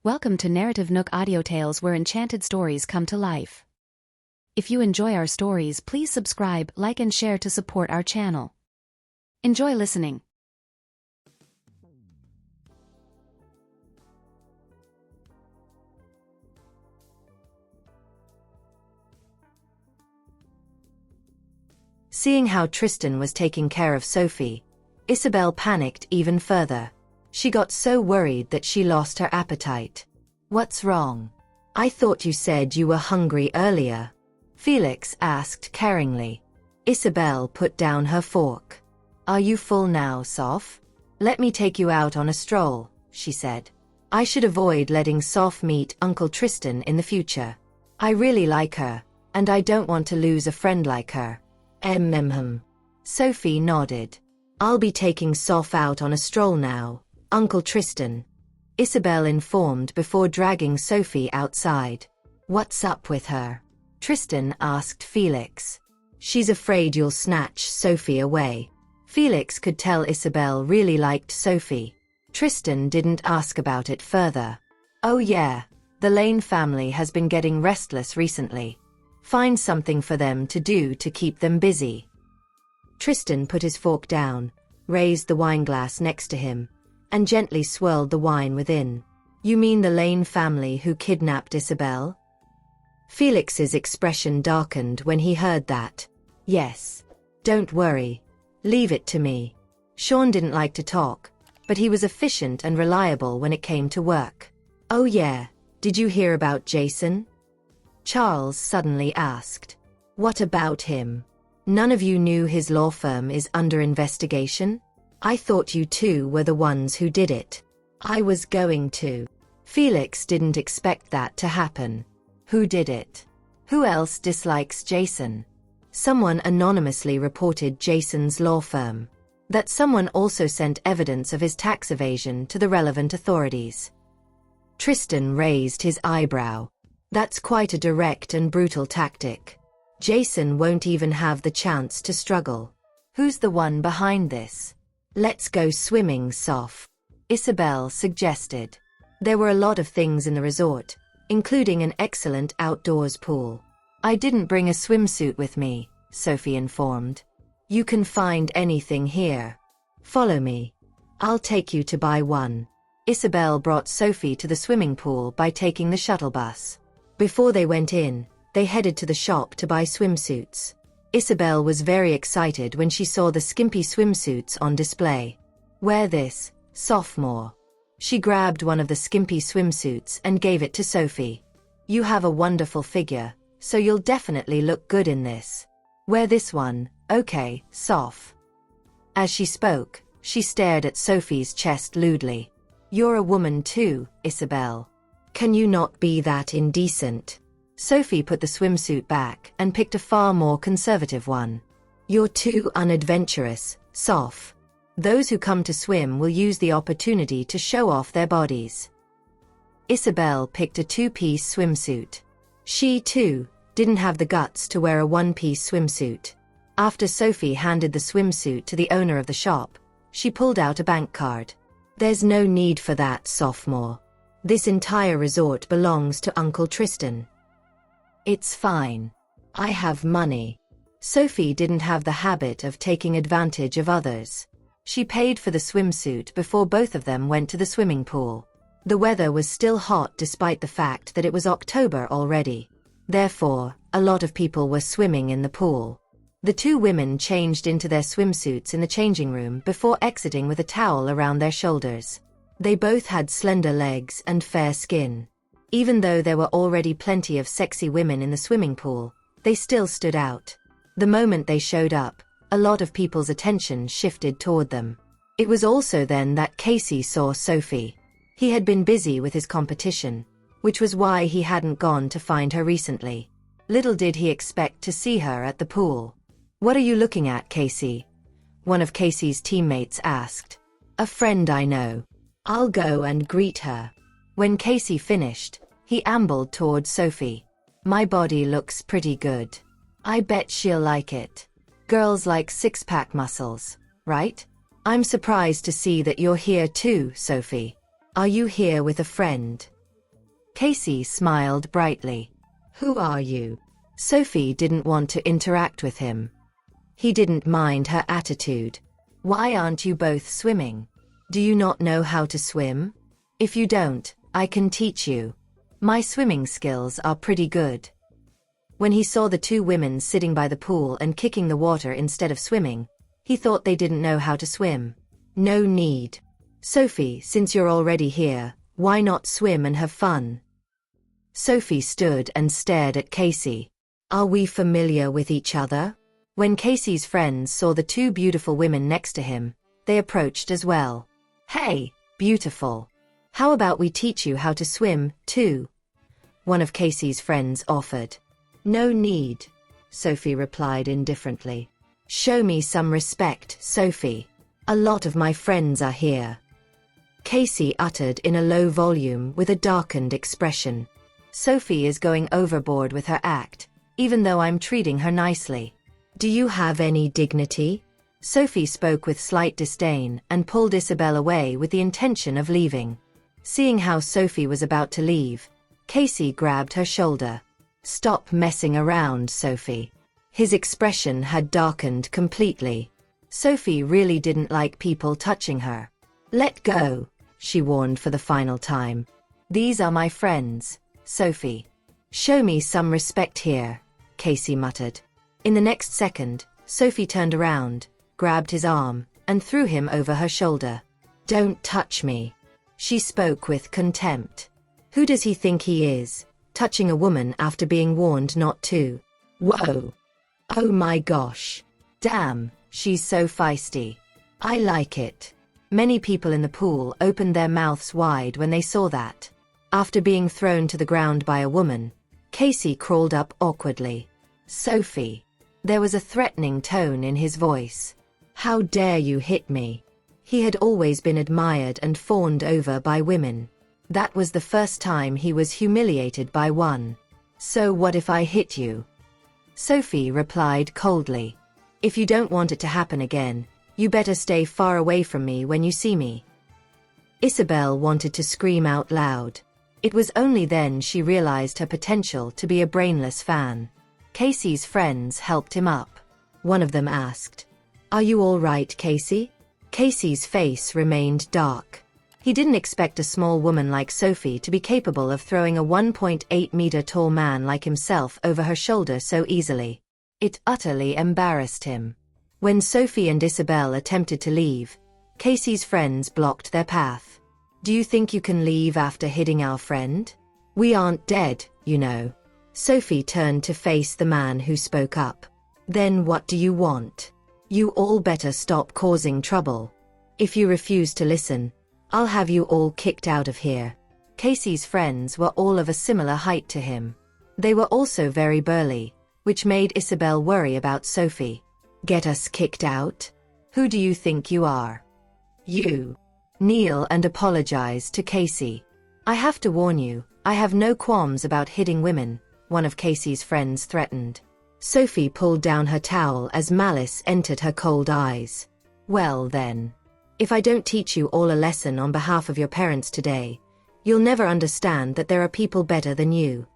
Welcome to NarrativeNook Audiotales, where enchanted stories come to life. If you enjoy our stories, please subscribe, like and share to support our channel. Enjoy listening. Seeing how Tristan was taking care of Sophie, Isabel panicked even further. She got so worried that she lost her appetite. "What's wrong? I thought you said you were hungry earlier," Felix asked caringly. Isabel put down her fork. "Are you full now, Soph? Let me take you out on a stroll," she said. "I should avoid letting Soph meet Uncle Tristan in the future. I really like her, and I don't want to lose a friend like her." Sophie nodded. "I'll be taking Soph out on a stroll now, Uncle Tristan," Isabel informed before dragging Sophie outside. "What's up with her?" Tristan asked Felix. "She's afraid you'll snatch Sophie away." Felix could tell Isabel really liked Sophie. Tristan didn't ask about it further. "Oh yeah, the Lane family has been getting restless recently. Find something for them to do to keep them busy." Tristan put his fork down, raised the wineglass next to him, and gently swirled the wine within. "You mean the Lane family who kidnapped Isabel?" Felix's expression darkened when he heard that. "Yes. Don't worry. Leave it to me." Sean didn't like to talk, but he was efficient and reliable when it came to work. "Oh yeah, did you hear about Jason?" Charles suddenly asked. "What about him? None of you knew his law firm is under investigation? I thought you two were the ones who did it." "I was going to." Felix didn't expect that to happen. "Who did it? Who else dislikes Jason?" Someone anonymously reported Jason's law firm. That someone also sent evidence of his tax evasion to the relevant authorities. Tristan raised his eyebrow. "That's quite a direct and brutal tactic. Jason won't even have the chance to struggle. Who's the one behind this?" "Let's go swimming, Soph," Isabel suggested. There were a lot of things in the resort, including an excellent outdoors pool. "I didn't bring a swimsuit with me," Sophie informed. "You can find anything here. Follow me. I'll take you to buy one." Isabel brought Sophie to the swimming pool by taking the shuttle bus. Before they went in, they headed to the shop to buy swimsuits. Isabel was very excited when she saw the skimpy swimsuits on display. "Wear this, sophomore." She grabbed one of the skimpy swimsuits and gave it to Sophie. "You have a wonderful figure, so you'll definitely look good in this. Wear this one, okay, Soph." As she spoke, she stared at Sophie's chest lewdly. "You're a woman too, Isabel. Can you not be that indecent?" Sophie put the swimsuit back and picked a far more conservative one. "You're too unadventurous, Soph. Those who come to swim will use the opportunity to show off their bodies." Isabel picked a two-piece swimsuit. She, too, didn't have the guts to wear a one-piece swimsuit. After Sophie handed the swimsuit to the owner of the shop, she pulled out a bank card. "There's no need for that, sophomore. This entire resort belongs to Uncle Tristan." "It's fine. I have money." Sophie didn't have the habit of taking advantage of others. She paid for the swimsuit before both of them went to the swimming pool. The weather was still hot despite the fact that it was October already. Therefore, a lot of people were swimming in the pool. The two women changed into their swimsuits in the changing room before exiting with a towel around their shoulders. They both had slender legs and fair skin. Even though there were already plenty of sexy women in the swimming pool, they still stood out. The moment they showed up, a lot of people's attention shifted toward them. It was also then that Casey saw Sophie. He had been busy with his competition, which was why he hadn't gone to find her recently. Little did he expect to see her at the pool. "What are you looking at, Casey?" one of Casey's teammates asked. "A friend I know. I'll go and greet her." When Casey finished, he ambled toward Sophie. "My body looks pretty good. I bet she'll like it. Girls like six-pack muscles, right? I'm surprised to see that you're here too, Sophie. Are you here with a friend?" Casey smiled brightly. Who are you? Sophie didn't want to interact with him. He didn't mind her attitude. Why aren't you both swimming? Do you not know how to swim? If you don't, I can teach you. My swimming skills are pretty good. When he saw the two women sitting by the pool and kicking the water instead of swimming, he thought they didn't know how to swim. No need. Sophie, since you're already here, why not swim and have fun? Sophie stood and stared at Casey. Are we familiar with each other? When Casey's friends saw the two beautiful women next to him, they approached as well. Hey, beautiful. How about we teach you how to swim, too? One of Casey's friends offered. No need, Sophie replied indifferently. Show me some respect, Sophie. A lot of my friends are here. Casey uttered in a low volume with a darkened expression. Sophie is going overboard with her act, even though I'm treating her nicely. Do you have any dignity? Sophie spoke with slight disdain and pulled Isabel away with the intention of leaving. Seeing how Sophie was about to leave, Casey grabbed her shoulder. Stop messing around, Sophie. His expression had darkened completely. Sophie really didn't like people touching her. Let go, she warned for the final time. These are my friends, Sophie. Show me some respect here, Casey muttered. In the next second, Sophie turned around, grabbed his arm, and threw him over her shoulder. Don't touch me. She spoke with contempt. Who does he think he is, touching a woman after being warned not to? Whoa. Oh my gosh. Damn, she's so feisty. I like it. Many people in the pool opened their mouths wide when they saw that. After being thrown to the ground by a woman, Casey crawled up awkwardly. Sophie. There was a threatening tone in his voice. How dare you hit me? He had always been admired and fawned over by women. That was the first time he was humiliated by one. So what if I hit you? Sophie replied coldly. If you don't want it to happen again, you better stay far away from me when you see me. Isabel wanted to scream out loud. It was only then she realized her potential to be a brainless fan. Casey's friends helped him up. One of them asked, Are you all right, Casey? Casey's face remained dark. He didn't expect a small woman like Sophie to be capable of throwing a 1.8-meter tall man like himself over her shoulder so easily. It utterly embarrassed him. When Sophie and Isabel attempted to leave, Casey's friends blocked their path. Do you think you can leave after hitting our friend? We aren't dead, you know. Sophie turned to face the man who spoke up. Then what do you want? You all better stop causing trouble. If you refuse to listen, I'll have you all kicked out of here. Casey's friends were all of a similar height to him. They were also very burly, which made Isabel worry about Sophie. Get us kicked out? Who do you think you are? You. Kneel and apologize to Casey. I have to warn you, I have no qualms about hitting women, one of Casey's friends threatened. Sophie pulled down her towel as malice entered her cold eyes. Well then. If I don't teach you all a lesson on behalf of your parents today, you'll never understand that there are people better than you.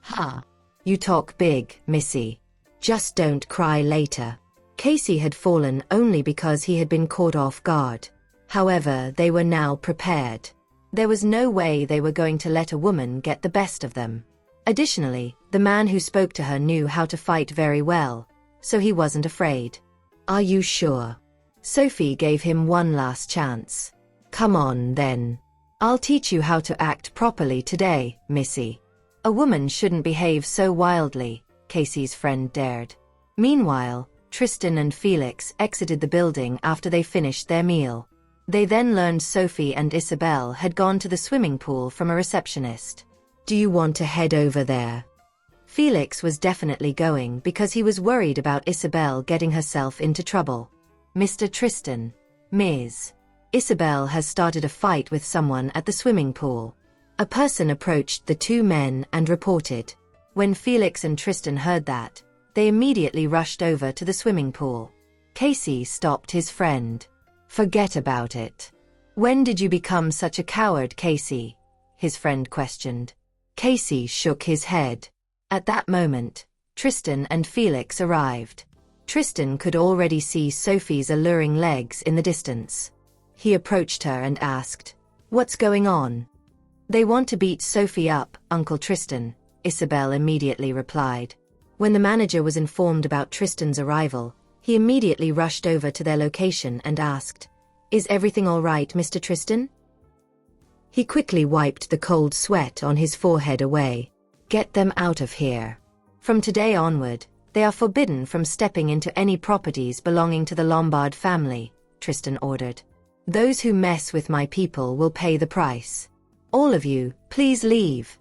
Ha! You talk big, Missy. Just don't cry later. Casey had fallen only because he had been caught off guard. However, they were now prepared. There was no way they were going to let a woman get the best of them. Additionally, the man who spoke to her knew how to fight very well, so he wasn't afraid. Are you sure? Sophie gave him one last chance. Come on, then. I'll teach you how to act properly today, Missy. A woman shouldn't behave so wildly, Casey's friend dared. Meanwhile, Tristan and Felix exited the building after they finished their meal. They then learned Sophie and Isabel had gone to the swimming pool from a receptionist. Do you want to head over there? Felix was definitely going because he was worried about Isabel getting herself into trouble. Mr. Tristan, Ms. Isabel has started a fight with someone at the swimming pool. A person approached the two men and reported. When Felix and Tristan heard that, they immediately rushed over to the swimming pool. Casey stopped his friend. Forget about it. When did you become such a coward, Casey? His friend questioned. Casey shook his head. At that moment, Tristan and Felix arrived. Tristan could already see Sophie's alluring legs in the distance. He approached her and asked, "What's going on?" "They want to beat Sophie up, Uncle Tristan," Isabel immediately replied. When the manager was informed about Tristan's arrival, he immediately rushed over to their location and asked, "Is everything all right, Mr. Tristan?" He quickly wiped the cold sweat on his forehead away. "Get them out of here. From today onward, they are forbidden from stepping into any properties belonging to the Lombard family," Tristan ordered. "Those who mess with my people will pay the price. All of you, please leave,"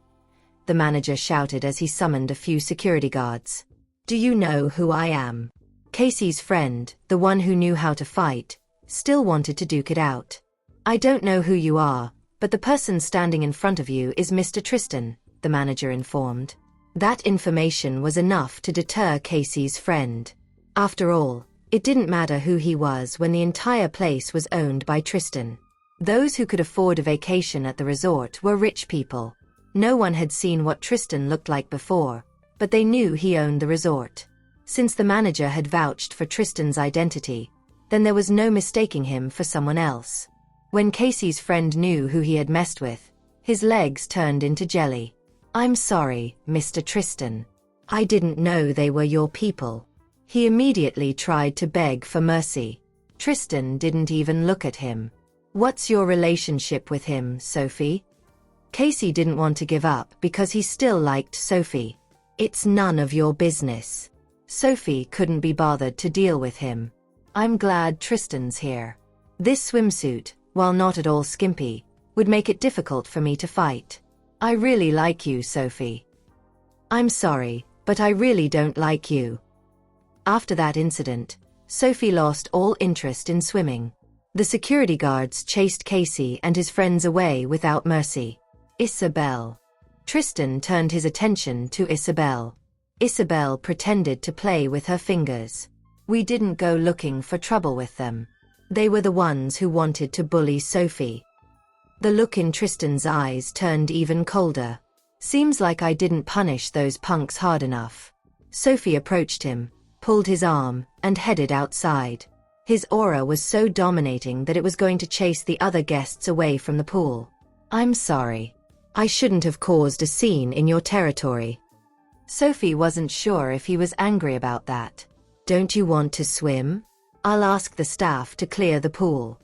the manager shouted as he summoned a few security guards. "Do you know who I am?" Casey's friend, the one who knew how to fight, still wanted to duke it out. "I don't know who you are, but the person standing in front of you is Mr. Tristan," the manager informed. That information was enough to deter Casey's friend. After all, it didn't matter who he was when the entire place was owned by Tristan. Those who could afford a vacation at the resort were rich people. No one had seen what Tristan looked like before, but they knew he owned the resort. Since the manager had vouched for Tristan's identity, then there was no mistaking him for someone else. When Casey's friend knew who he had messed with, his legs turned into jelly. "I'm sorry, Mr. Tristan. I didn't know they were your people." He immediately tried to beg for mercy. Tristan didn't even look at him. "What's your relationship with him, Sophie?" Casey didn't want to give up because he still liked Sophie. "It's none of your business." Sophie couldn't be bothered to deal with him. "I'm glad Tristan's here. This swimsuit, while not at all skimpy, would make it difficult for me to fight. I really like you, Sophie." "I'm sorry, but I really don't like you." After that incident, Sophie lost all interest in swimming. The security guards chased Casey and his friends away without mercy. Isabel. Tristan turned his attention to Isabel. Isabel pretended to play with her fingers. "We didn't go looking for trouble with them. They were the ones who wanted to bully Sophie." The look in Tristan's eyes turned even colder. "Seems like I didn't punish those punks hard enough." Sophie approached him, pulled his arm, and headed outside. His aura was so dominating that it was going to chase the other guests away from the pool. "I'm sorry. I shouldn't have caused a scene in your territory." Sophie wasn't sure if he was angry about that. "Don't you want to swim? I'll ask the staff to clear the pool."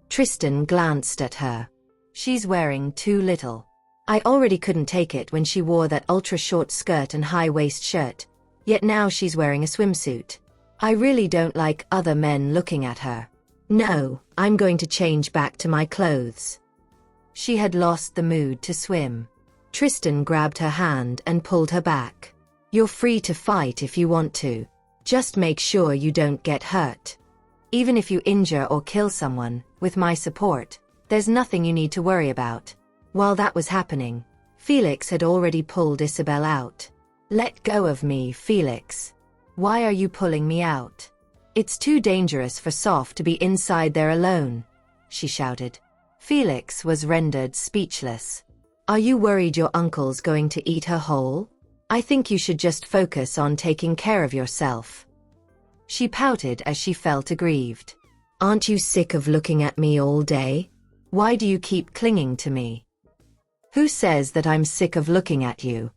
Tristan glanced at her. "She's wearing too little. I already couldn't take it when she wore that ultra-short skirt and high-waist shirt, yet now she's wearing a swimsuit. I really don't like other men looking at her. No, I'm going to change back to my clothes." She had lost the mood to swim. Tristan grabbed her hand and pulled her back. "You're free to fight if you want to. Just make sure you don't get hurt. Even if you injure or kill someone, with my support, there's nothing you need to worry about." While that was happening, Felix had already pulled Isabel out. "Let go of me, Felix. Why are you pulling me out? It's too dangerous for Soph to be inside there alone," she shouted. Felix was rendered speechless. "Are you worried your uncle's going to eat her whole? I think you should just focus on taking care of yourself." She pouted as she felt aggrieved. "Aren't you sick of looking at me all day? Why do you keep clinging to me?" "Who says that I'm sick of looking at you?"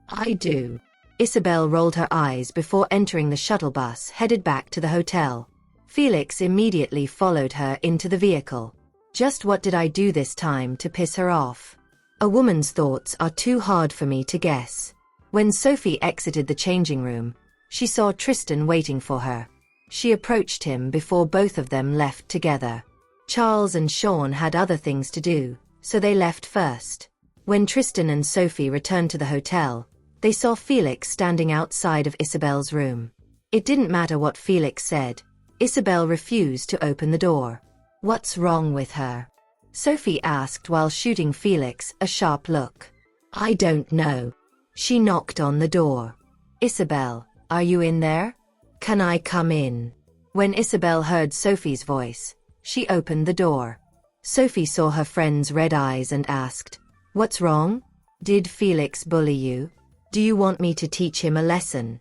"I do." Isabel rolled her eyes before entering the shuttle bus headed back to the hotel. Felix immediately followed her into the vehicle. Just what did I do this time to piss her off? A woman's thoughts are too hard for me to guess. When Sophie exited the changing room, she saw Tristan waiting for her. She approached him before both of them left together. Charles and Sean had other things to do, so they left first. When Tristan and Sophie returned to the hotel, they saw Felix standing outside of Isabel's room. It didn't matter what Felix said. Isabel refused to open the door. "What's wrong with her?" Sophie asked while shooting Felix a sharp look. "I don't know." She knocked on the door. "Isabel, are you in there? Can I come in?" When Isabel heard Sophie's voice, she opened the door. Sophie saw her friend's red eyes and asked, "What's wrong?" Did Felix bully you? Do you want me to teach him a lesson?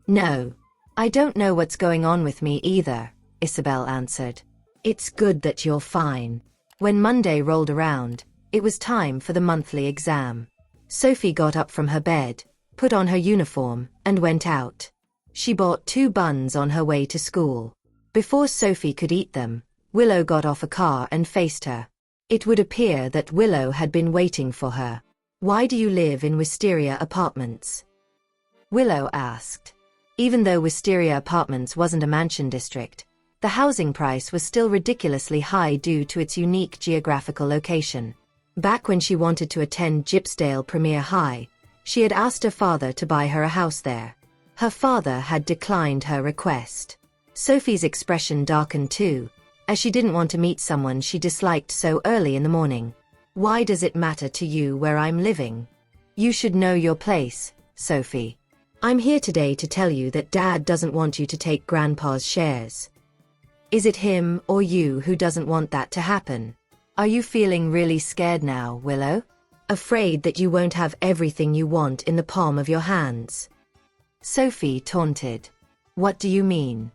No. I don't know what's going on with me either, Isabel answered. It's good that you're fine. When Monday rolled around, it was time for the monthly exam. Sophie got up from her bed, put on her uniform, and went out. She bought 2 buns on her way to school. Before Sophie could eat them, Willow got off a car and faced her. It would appear that Willow had been waiting for her. Why do you live in Wisteria Apartments? Willow asked. Even though Wisteria Apartments wasn't a mansion district, the housing price was still ridiculously high due to its unique geographical location. Back when she wanted to attend Gypsdale Premier High, she had asked her father to buy her a house there. Her father had declined her request. Sophie's expression darkened too, as she didn't want to meet someone she disliked so early in the morning. Why does it matter to you where I'm living? You should know your place, Sophie. I'm here today to tell you that Dad doesn't want you to take Grandpa's shares. Is it him or you who doesn't want that to happen? Are you feeling really scared now, Willow? Afraid that you won't have everything you want in the palm of your hands? Sophie taunted. What do you mean?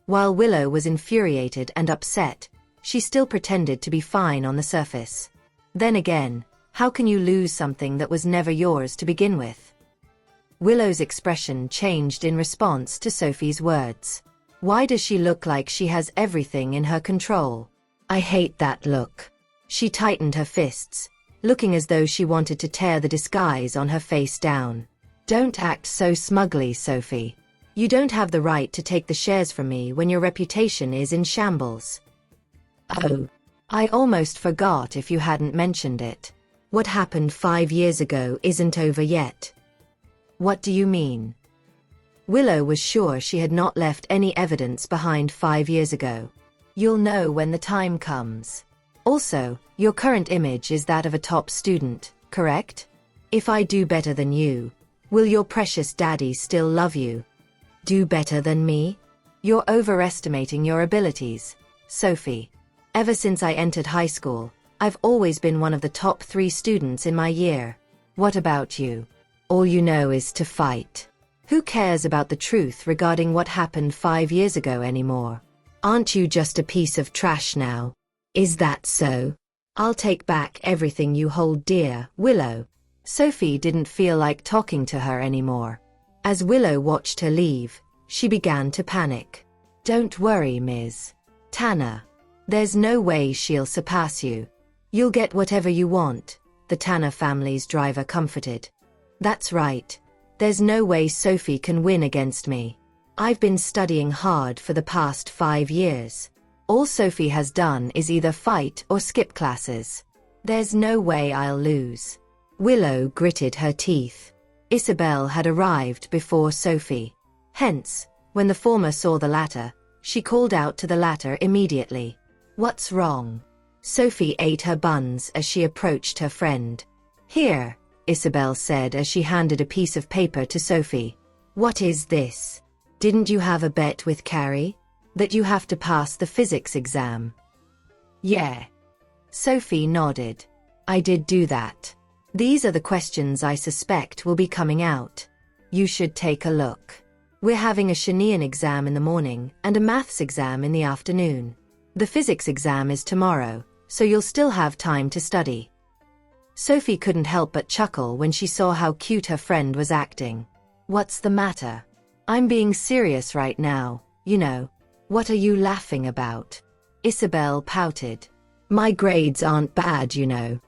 While Willow was infuriated and upset, she still pretended to be fine on the surface. Then again, how can you lose something that was never yours to begin with? Willow's expression changed in response to Sophie's words. Why does she look like she has everything in her control? I hate that look. She tightened her fists, looking as though she wanted to tear the disguise on her face down. Don't act so smugly, Sophie. You don't have the right to take the shares from me when your reputation is in shambles. Oh, I almost forgot if you hadn't mentioned it. What happened 5 years ago isn't over yet. What do you mean? Willow was sure she had not left any evidence behind 5 years ago. You'll know when the time comes. Also, your current image is that of a top student, correct? If I do better than you, will your precious daddy still love you? Do better than me? You're overestimating your abilities, Sophie. Ever since I entered high school, I've always been one of the top 3 students in my year. What about you? All you know is to fight. Who cares about the truth regarding what happened 5 years ago anymore? Aren't you just a piece of trash now? Is that so? I'll take back everything you hold dear, Willow. Sophie didn't feel like talking to her anymore. As Willow watched her leave, she began to panic. Don't worry, Ms. Tanner. There's no way she'll surpass you. You'll get whatever you want, the Tanner family's driver comforted. That's right. There's no way Sophie can win against me. I've been studying hard for the past 5 years. All Sophie has done is either fight or skip classes. There's no way I'll lose. Willow gritted her teeth. Isabel had arrived before Sophie. Hence, when the former saw the latter, she called out to the latter immediately. What's wrong? Sophie ate her buns as she approached her friend. Here, Isabel said as she handed a piece of paper to Sophie. What is this? Didn't you have a bet with Carrie? That you have to pass the physics exam? Yeah. Sophie nodded. I did do that. These are the questions I suspect will be coming out. You should take a look. We're having a Chinean exam in the morning and a maths exam in the afternoon. The physics exam is tomorrow, so you'll still have time to study. Sophie couldn't help but chuckle when she saw how cute her friend was acting. What's the matter? I'm being serious right now, you know. What are you laughing about? Isabel pouted. My grades aren't bad, you know.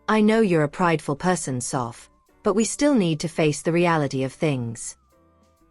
I know you're a prideful person, Soph, but we still need to face the reality of things.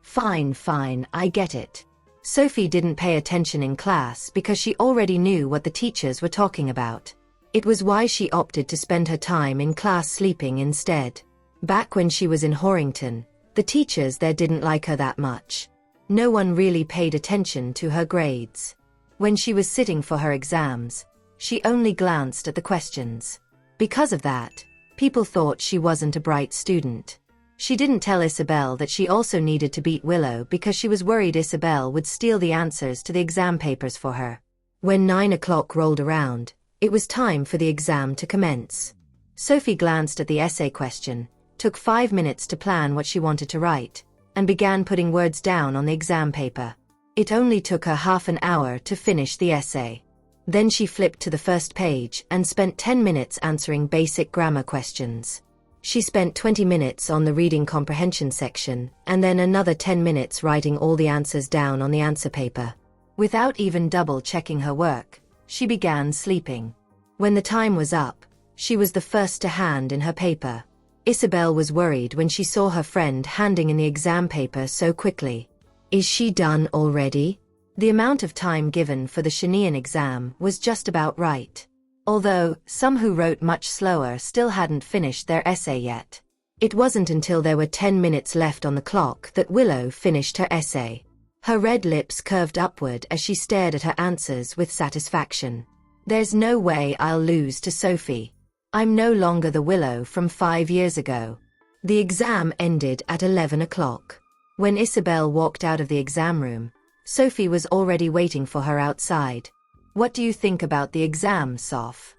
Fine, I get it. Sophie didn't pay attention in class because she already knew what the teachers were talking about. It was why she opted to spend her time in class sleeping instead. Back when she was in Horrington, the teachers there didn't like her that much. No one really paid attention to her grades. When she was sitting for her exams, she only glanced at the questions. Because of that, people thought she wasn't a bright student. She didn't tell Isabel that she also needed to beat Willow because she was worried Isabel would steal the answers to the exam papers for her. When 9 o'clock rolled around, it was time for the exam to commence. Sophie glanced at the essay question, took 5 minutes to plan what she wanted to write, and began putting words down on the exam paper. It only took her half an hour to finish the essay. Then she flipped to the first page and spent 10 minutes answering basic grammar questions. She spent 20 minutes on the reading comprehension section, and then another 10 minutes writing all the answers down on the answer paper. Without even double-checking her work, she began sleeping. When the time was up, she was the first to hand in her paper. Isabel was worried when she saw her friend handing in the exam paper so quickly. Is she done already? The amount of time given for the Chinean exam was just about right. Although, some who wrote much slower still hadn't finished their essay yet. It wasn't until there were 10 minutes left on the clock that Willow finished her essay. Her red lips curved upward as she stared at her answers with satisfaction. There's no way I'll lose to Sophie. I'm no longer the Willow from 5 years ago. The exam ended at 11 o'clock. When Isabel walked out of the exam room, Sophie was already waiting for her outside. What do you think about the exam, Soph?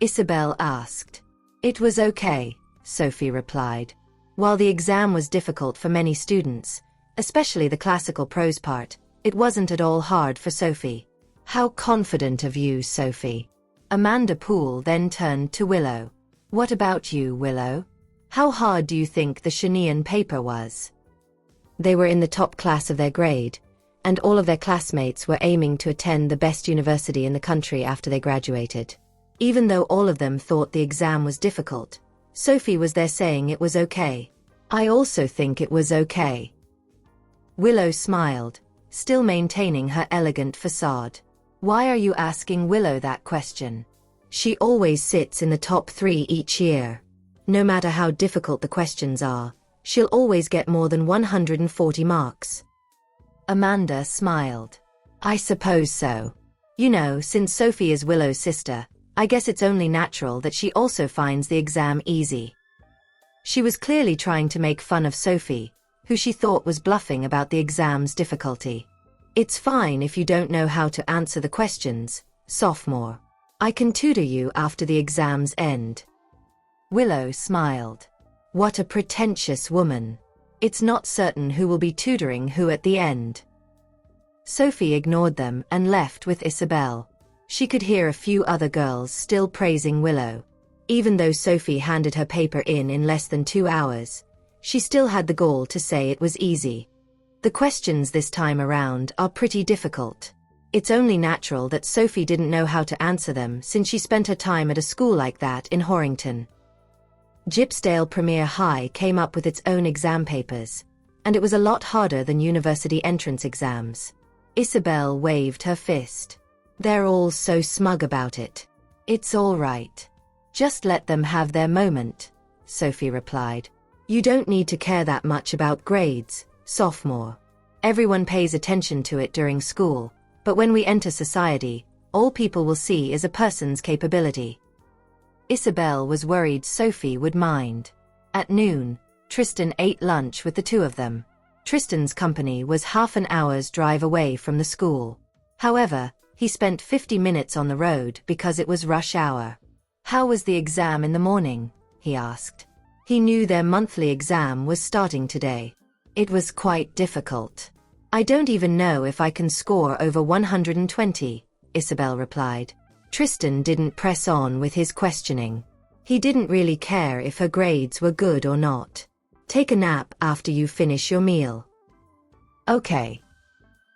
Isabel asked. It was okay, Sophie replied. While the exam was difficult for many students, especially the classical prose part, it wasn't at all hard for Sophie. How confident of you, Sophie. Amanda Poole then turned to Willow. What about you, Willow? How hard do you think the Chinean paper was? They were in the top class of their grade, and all of their classmates were aiming to attend the best university in the country after they graduated. Even though all of them thought the exam was difficult, Sophie was there saying it was okay. I also think it was okay. Willow smiled, still maintaining her elegant facade. Why are you asking Willow that question? She always sits in the top 3 each year. No matter how difficult the questions are, she'll always get more than 140 marks. Amanda smiled. I suppose so. You know, since Sophie is Willow's sister, I guess it's only natural that she also finds the exam easy. She was clearly trying to make fun of Sophie, who she thought was bluffing about the exam's difficulty. It's fine if you don't know how to answer the questions, sophomore. I can tutor you after the exam's end. Willow smiled. What a pretentious woman. It's not certain who will be tutoring who at the end. Sophie ignored them and left with Isabel. She could hear a few other girls still praising Willow. Even though Sophie handed her paper in less than 2 hours, she still had the gall to say it was easy. The questions this time around are pretty difficult. It's only natural that Sophie didn't know how to answer them since she spent her time at a school like that in Horrington. Gypsdale Premier High came up with its own exam papers, and it was a lot harder than university entrance exams. Isabel waved her fist. They're all so smug about it. It's all right. Just let them have their moment, Sophie replied. You don't need to care that much about grades, sophomore. Everyone pays attention to it during school, but when we enter society, all people will see is a person's capability. Isabel was worried Sophie would mind. At noon, Tristan ate lunch with the two of them. Tristan's company was half an hour's drive away from the school. However, he spent 50 minutes on the road because it was rush hour. How was the exam in the morning? He asked. He knew their monthly exam was starting today. It was quite difficult. I don't even know if I can score over 120, Isabel replied. Tristan didn't press on with his questioning. He didn't really care if her grades were good or not. Take a nap after you finish your meal. Okay.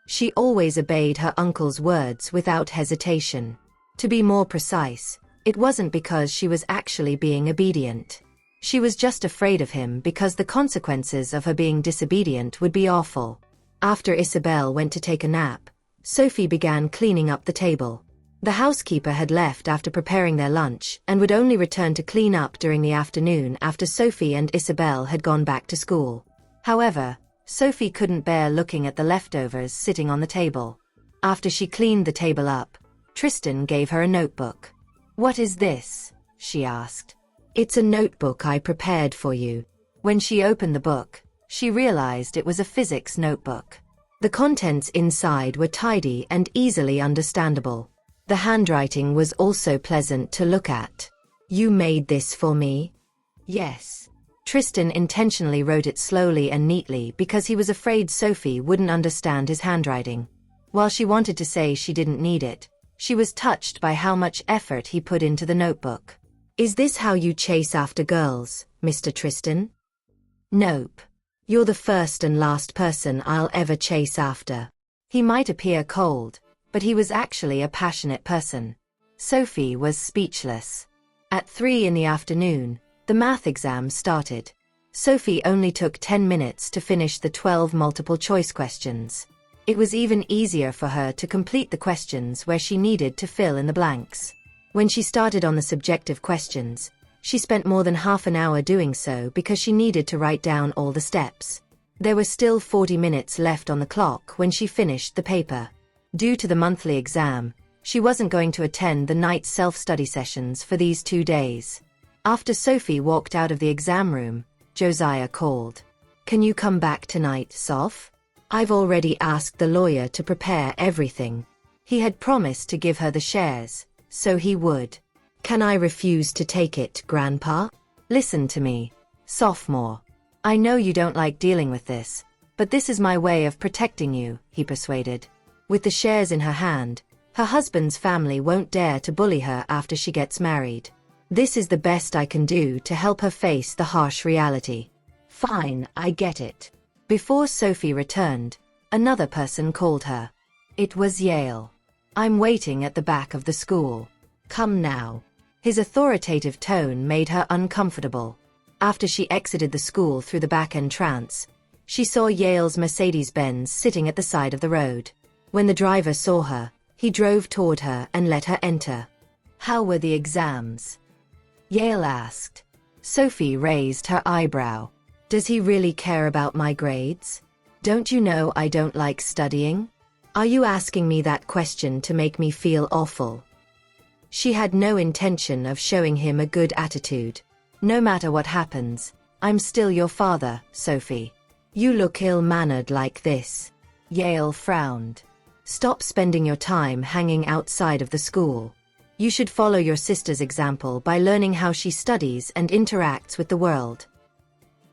She always obeyed her uncle's words without hesitation. To be more precise, it wasn't because she was actually being obedient. She was just afraid of him because the consequences of her being disobedient would be awful. After Isabel went to take a nap, Sophie began cleaning up the table. The housekeeper had left after preparing their lunch and would only return to clean up during the afternoon after Sophie and Isabel had gone back to school. However, Sophie couldn't bear looking at the leftovers sitting on the table. After she cleaned the table up, Tristan gave her a notebook. What is this? She asked. It's a notebook I prepared for you. When she opened the book, she realized it was a physics notebook. The contents inside were tidy and easily understandable. The handwriting was also pleasant to look at. You made this for me? Yes. Tristan intentionally wrote it slowly and neatly because he was afraid Sophie wouldn't understand his handwriting. While she wanted to say she didn't need it, she was touched by how much effort he put into the notebook. Is this how you chase after girls, Mr. Tristan? Nope. You're the first and last person I'll ever chase after. He might appear cold, but he was actually a passionate person. Sophie was speechless. At 3 in the afternoon, the math exam started. Sophie only took 10 minutes to finish the 12 multiple-choice questions. It was even easier for her to complete the questions where she needed to fill in the blanks. When she started on the subjective questions, she spent more than half an hour doing so because she needed to write down all the steps. There were still 40 minutes left on the clock when she finished the paper. Due to the monthly exam, she wasn't going to attend the night self-study sessions for these 2 days. After Sophie walked out of the exam room, Josiah called. Can you come back tonight, Soph? I've already asked the lawyer to prepare everything. He had promised to give her the shares, so he would. Can I refuse to take it, Grandpa? Listen to me, sophomore. I know you don't like dealing with this, but this is my way of protecting you, he persuaded. With the shares in her hand, her husband's family won't dare to bully her after she gets married. This is the best I can do to help her face the harsh reality. Fine, I get it. Before Sophie returned, another person called her. It was Yale. I'm waiting at the back of the school. Come now. His authoritative tone made her uncomfortable. After she exited the school through the back entrance, she saw Yale's Mercedes-Benz sitting at the side of the road. When the driver saw her, he drove toward her and let her enter. How were the exams? Yale asked. Sophie raised her eyebrow. Does he really care about my grades? Don't you know I don't like studying? Are you asking me that question to make me feel awful? She had no intention of showing him a good attitude. No matter what happens, I'm still your father, Sophie. You look ill-mannered like this. Yale frowned. Stop spending your time hanging outside of the school. You should follow your sister's example by learning how she studies and interacts with the world.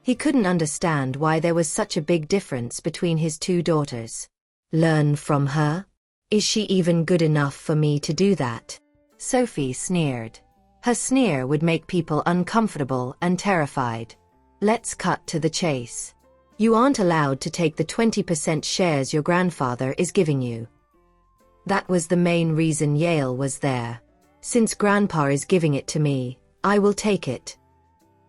He couldn't understand why there was such a big difference between his 2 daughters. Learn from her? Is she even good enough for me to do that? Sophie sneered. Her sneer would make people uncomfortable and terrified. Let's cut to the chase. You aren't allowed to take the 20% shares your grandfather is giving you. That was the main reason Yale was there. Since Grandpa is giving it to me, I will take it.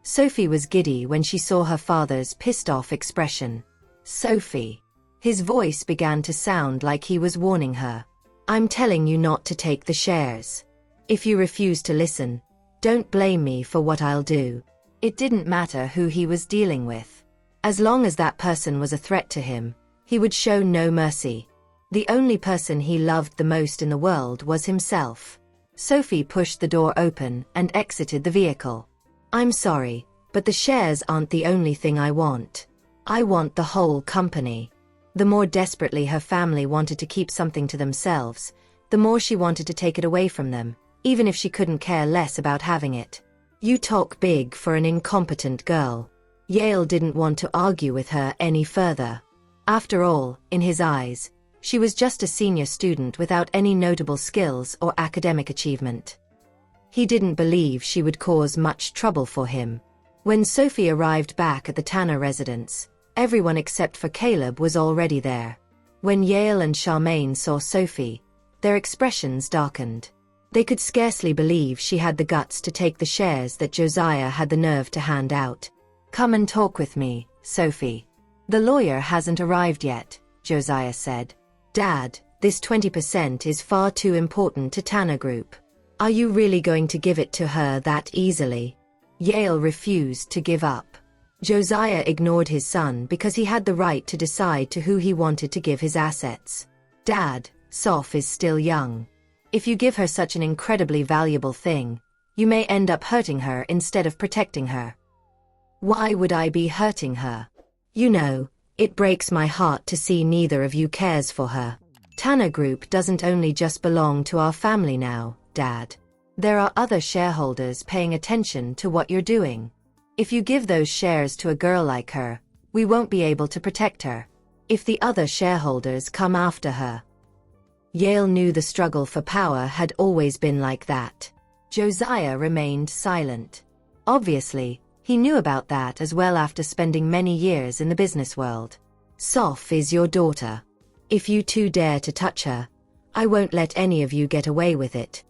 Sophie was giddy when she saw her father's pissed-off expression. Sophie. His voice began to sound like he was warning her. I'm telling you not to take the shares. If you refuse to listen, don't blame me for what I'll do. It didn't matter who he was dealing with. As long as that person was a threat to him, he would show no mercy. The only person he loved the most in the world was himself. Sophie pushed the door open and exited the vehicle. I'm sorry, but the shares aren't the only thing I want. I want the whole company. The more desperately her family wanted to keep something to themselves, the more she wanted to take it away from them, even if she couldn't care less about having it. You talk big for an incompetent girl. Yale didn't want to argue with her any further. After all, in his eyes, she was just a senior student without any notable skills or academic achievement. He didn't believe she would cause much trouble for him. When Sophie arrived back at the Tanner residence, everyone except for Caleb was already there. When Yale and Charmaine saw Sophie, their expressions darkened. They could scarcely believe she had the guts to take the shares that Josiah had the nerve to hand out. Come and talk with me, Sophie. The lawyer hasn't arrived yet, Josiah said. Dad, this 20% is far too important to Tanner Group. Are you really going to give it to her that easily? Yale refused to give up. Josiah ignored his son because he had the right to decide to who he wanted to give his assets. Dad, Soph is still young. If you give her such an incredibly valuable thing, you may end up hurting her instead of protecting her. Why would I be hurting her? You know, it breaks my heart to see neither of you cares for her. Tanner Group doesn't only just belong to our family now, Dad. There are other shareholders paying attention to what you're doing. If you give those shares to a girl like her, we won't be able to protect her. If the other shareholders come after her. Yale knew the struggle for power had always been like that. Josiah remained silent. Obviously, he knew about that as well after spending many years in the business world. Sophie is your daughter. If you two dare to touch her, I won't let any of you get away with it.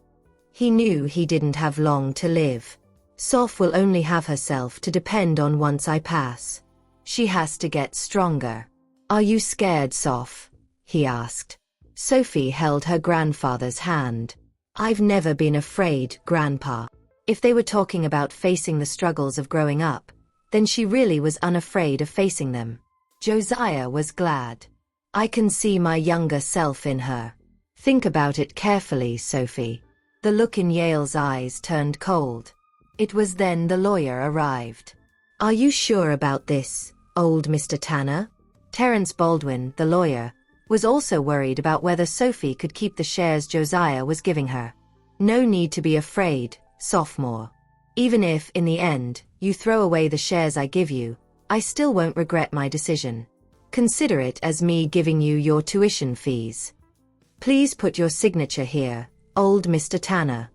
He knew he didn't have long to live. Sophie will only have herself to depend on once I pass. She has to get stronger. Are you scared, Sophie? He asked. Sophie held her grandfather's hand. I've never been afraid, Grandpa. If they were talking about facing the struggles of growing up, then she really was unafraid of facing them. Josiah was glad. I can see my younger self in her. Think about it carefully, Sophie. The look in Yale's eyes turned cold. It was then the lawyer arrived. Are you sure about this, old Mr. Tanner? Terence Baldwin, the lawyer, was also worried about whether Sophie could keep the shares Josiah was giving her. No need to be afraid, sophomore. Even if, in the end, you throw away the shares I give you, I still won't regret my decision. Consider it as me giving you your tuition fees. Please put your signature here, old Mr. Tanner.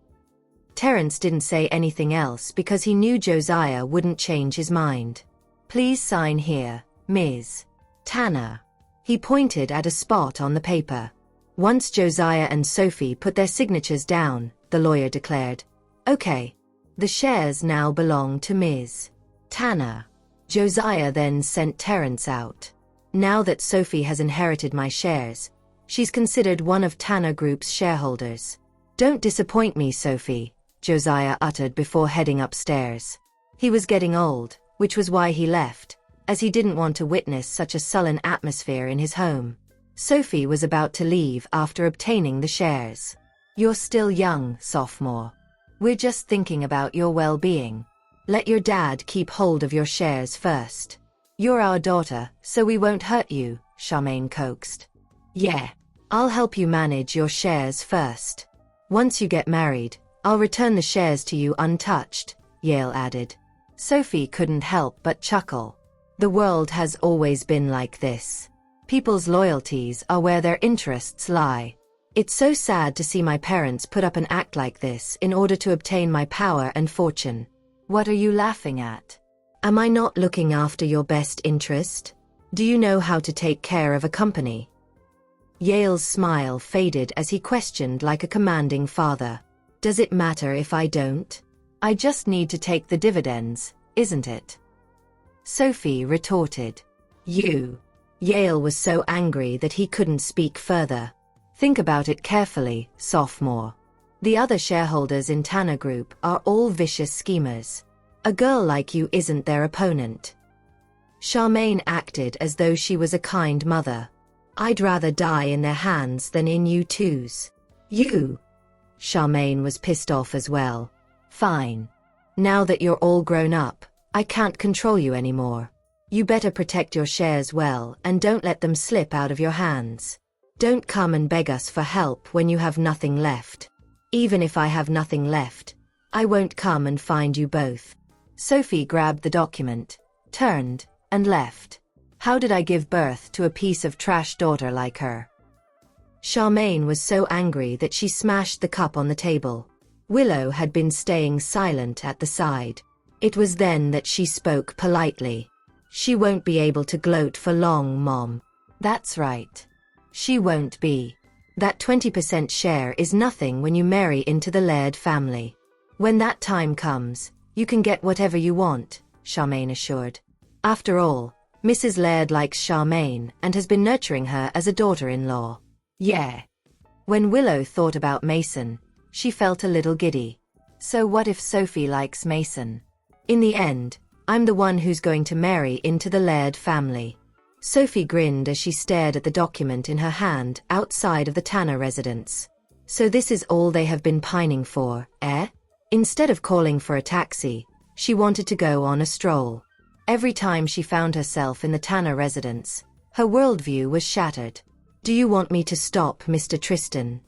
Terence didn't say anything else because he knew Josiah wouldn't change his mind. Please sign here, Ms. Tanner. He pointed at a spot on the paper. Once Josiah and Sophie put their signatures down, the lawyer declared, Okay. The shares now belong to Ms. Tanner. Josiah then sent Terence out. Now that Sophie has inherited my shares, she's considered one of Tanner Group's shareholders. Don't disappoint me, Sophie, Josiah uttered before heading upstairs. He was getting old, which was why he left, as he didn't want to witness such a sullen atmosphere in his home. Sophie was about to leave after obtaining the shares. You're still young, sophomore. We're just thinking about your well-being. Let your dad keep hold of your shares first. You're our daughter, so we won't hurt you, Charmaine coaxed. Yeah. I'll help you manage your shares first. Once you get married, I'll return the shares to you untouched, Yale added. Sophie couldn't help but chuckle. The world has always been like this. People's loyalties are where their interests lie. It's so sad to see my parents put up an act like this in order to obtain my power and fortune. What are you laughing at? Am I not looking after your best interest? Do you know how to take care of a company? Yale's smile faded as he questioned like a commanding father. Does it matter if I don't? I just need to take the dividends, isn't it? Sophie retorted. You. Yale was so angry that he couldn't speak further. Think about it carefully, sophomore. The other shareholders in Tanner Group are all vicious schemers. A girl like you isn't their opponent. Charmaine acted as though she was a kind mother. I'd rather die in their hands than in you two's. You. Charmaine was pissed off as well. Fine. Now that you're all grown up, I can't control you anymore. You better protect your shares well and don't let them slip out of your hands. Don't come and beg us for help when you have nothing left. Even if I have nothing left, I won't come and find you both. Sophie grabbed the document, turned, and left. How did I give birth to a piece of trash daughter like her? Charmaine was so angry that she smashed the cup on the table. Willow had been staying silent at the side. It was then that she spoke politely. She won't be able to gloat for long, Mom. That's right. She won't be. That 20% share is nothing when you marry into the Laird family. When that time comes, you can get whatever you want, Charmaine assured. After all, Mrs. Laird likes Charmaine and has been nurturing her as a daughter-in-law. Yeah. When Willow thought about Mason, she felt a little giddy. So what if Sophie likes Mason? In the end, I'm the one who's going to marry into the Laird family. Sophie grinned as she stared at the document in her hand outside of the Tanner residence. So this is all they have been pining for, eh? Instead of calling for a taxi, she wanted to go on a stroll. Every time she found herself in the Tanner residence, her worldview was shattered. Do you want me to stop, Mr. Tristan?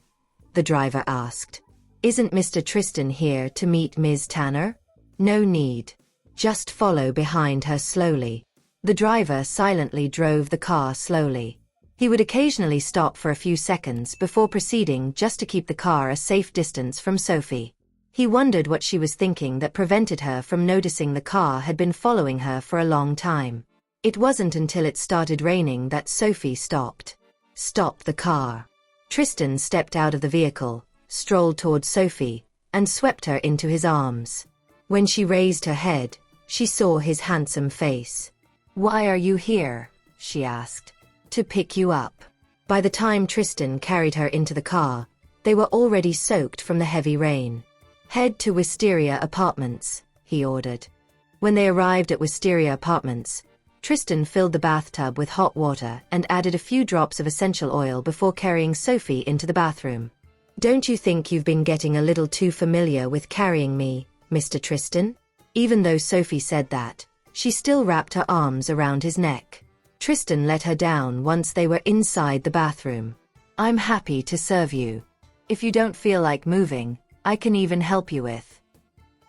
The driver asked. Isn't Mr. Tristan here to meet Ms. Tanner? No need. Just follow behind her slowly. The driver silently drove the car slowly. He would occasionally stop for a few seconds before proceeding just to keep the car a safe distance from Sophie. He wondered what she was thinking that prevented her from noticing the car had been following her for a long time. It wasn't until it started raining that Sophie stopped. Stop the car. Tristan stepped out of the vehicle, strolled toward Sophie, and swept her into his arms. When she raised her head, she saw his handsome face. "Why are you here?" she asked. "To pick you up." By the time Tristan carried her into the car, they were already soaked from the heavy rain. "Head to Wisteria Apartments," he ordered. When they arrived at Wisteria Apartments, Tristan filled the bathtub with hot water and added a few drops of essential oil before carrying Sophie into the bathroom. "Don't you think you've been getting a little too familiar with carrying me, Mr. Tristan?" Even though Sophie said that, she still wrapped her arms around his neck. Tristan let her down once they were inside the bathroom. "I'm happy to serve you. If you don't feel like moving, I can even help you with."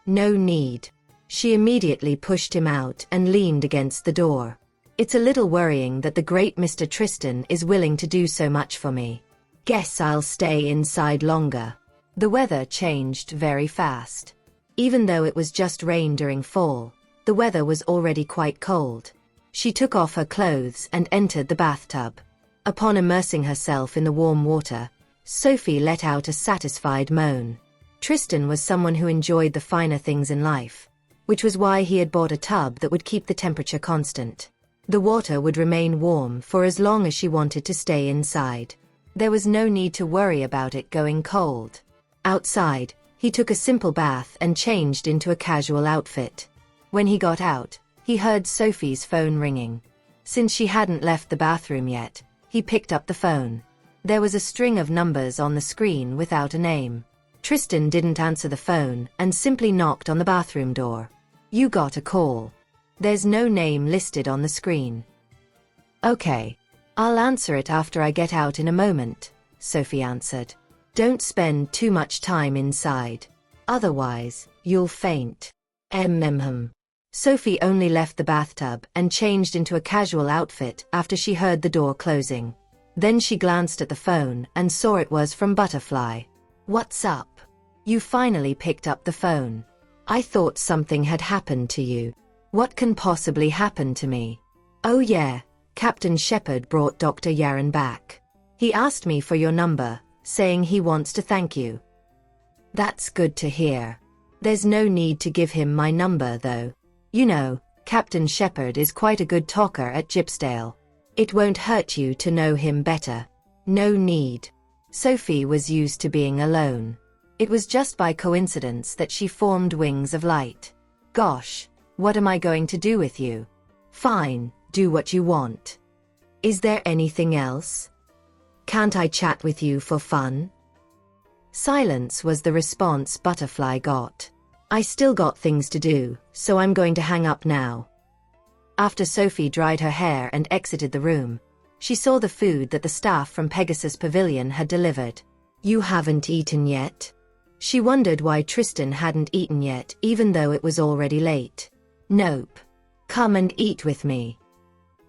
"No need." She immediately pushed him out and leaned against the door. "It's a little worrying that the great Mr. Tristan is willing to do so much for me. Guess I'll stay inside longer." The weather changed very fast. Even though it was just rain during fall, the weather was already quite cold. She took off her clothes and entered the bathtub. Upon immersing herself in the warm water, Sophie let out a satisfied moan. Tristan was someone who enjoyed the finer things in life, which was why he had bought a tub that would keep the temperature constant. The water would remain warm for as long as she wanted to stay inside. There was no need to worry about it going cold. Outside, he took a simple bath and changed into a casual outfit. When he got out, he heard Sophie's phone ringing. Since she hadn't left the bathroom yet, he picked up the phone. There was a string of numbers on the screen without a name. Tristan didn't answer the phone and simply knocked on the bathroom door. "You got a call. There's no name listed on the screen." "Okay. I'll answer it after I get out in a moment," Sophie answered. "Don't spend too much time inside. Otherwise, you'll faint." Sophie only left the bathtub and changed into a casual outfit after she heard the door closing. Then she glanced at the phone and saw it was from Butterfly. "What's up? You finally picked up the phone. I thought something had happened to you." "What can possibly happen to me?" "Oh yeah, Captain Shepard brought Dr. Yaron back. He asked me for your number, saying he wants to thank you." "That's good to hear. There's no need to give him my number though. You know, Captain Shepard is quite a good talker at Gypsdale. It won't hurt you to know him better." "No need." Sophie was used to being alone. It was just by coincidence that she formed wings of light. "Gosh, what am I going to do with you?" "Fine, do what you want." "Is there anything else? Can't I chat with you for fun?" Silence was the response Butterfly got. "I still got things to do, so I'm going to hang up now." After Sophie dried her hair and exited the room, she saw the food that the staff from Pegasus Pavilion had delivered. "You haven't eaten yet?" She wondered why Tristan hadn't eaten yet even though it was already late. "Nope. Come and eat with me."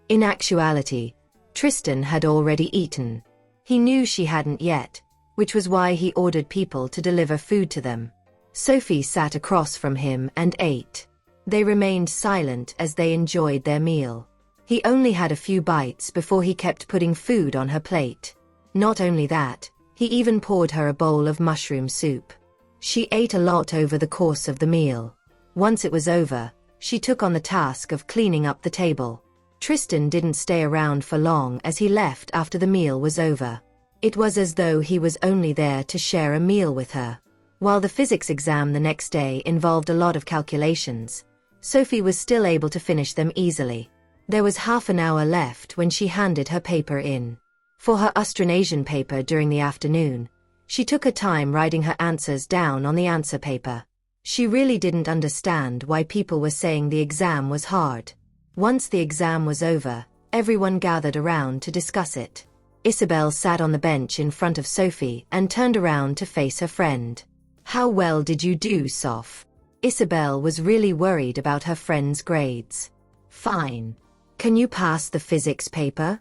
In actuality, Tristan had already eaten. He knew she hadn't yet, which was why he ordered people to deliver food to them. Sophie sat across from him and ate. They remained silent as they enjoyed their meal. He only had a few bites before he kept putting food on her plate. Not only that, he even poured her a bowl of mushroom soup. She ate a lot over the course of the meal. Once it was over, she took on the task of cleaning up the table. Tristan didn't stay around for long as he left after the meal was over. It was as though he was only there to share a meal with her. While the physics exam the next day involved a lot of calculations, Sophie was still able to finish them easily. There was half an hour left when she handed her paper in. For her Austronesian paper during the afternoon, she took her time writing her answers down on the answer paper. She really didn't understand why people were saying the exam was hard. Once the exam was over, everyone gathered around to discuss it. Isabel sat on the bench in front of Sophie and turned around to face her friend. How well did you do, Soph? Isabel was really worried about her friend's grades. Fine. Can you pass the physics paper?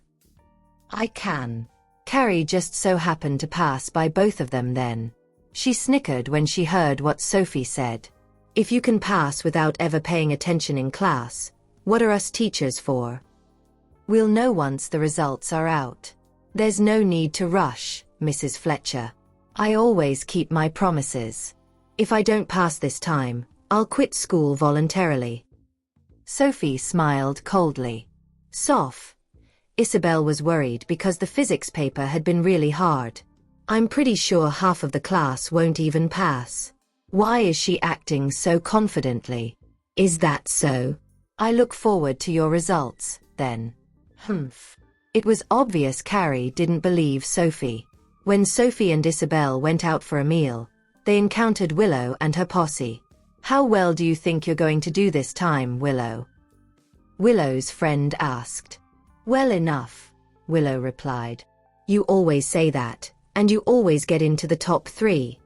I can. Carrie just so happened to pass by both of them then. She snickered when she heard what Sophie said. If you can pass without ever paying attention in class, what are us teachers for? We'll know once the results are out. There's no need to rush, Mrs. Fletcher. I always keep my promises. If I don't pass this time, I'll quit school voluntarily. Sophie smiled coldly. Soph. Isabel was worried because the physics paper had been really hard. I'm pretty sure half of the class won't even pass. Why is she acting so confidently? Is that so? I look forward to your results, then. Humph. It was obvious Carrie didn't believe Sophie. When Sophie and Isabel went out for a meal, they encountered Willow and her posse. How well do you think you're going to do this time, Willow? Willow's friend asked. Well enough, Willow replied. You always say that, and you always get into the top 3.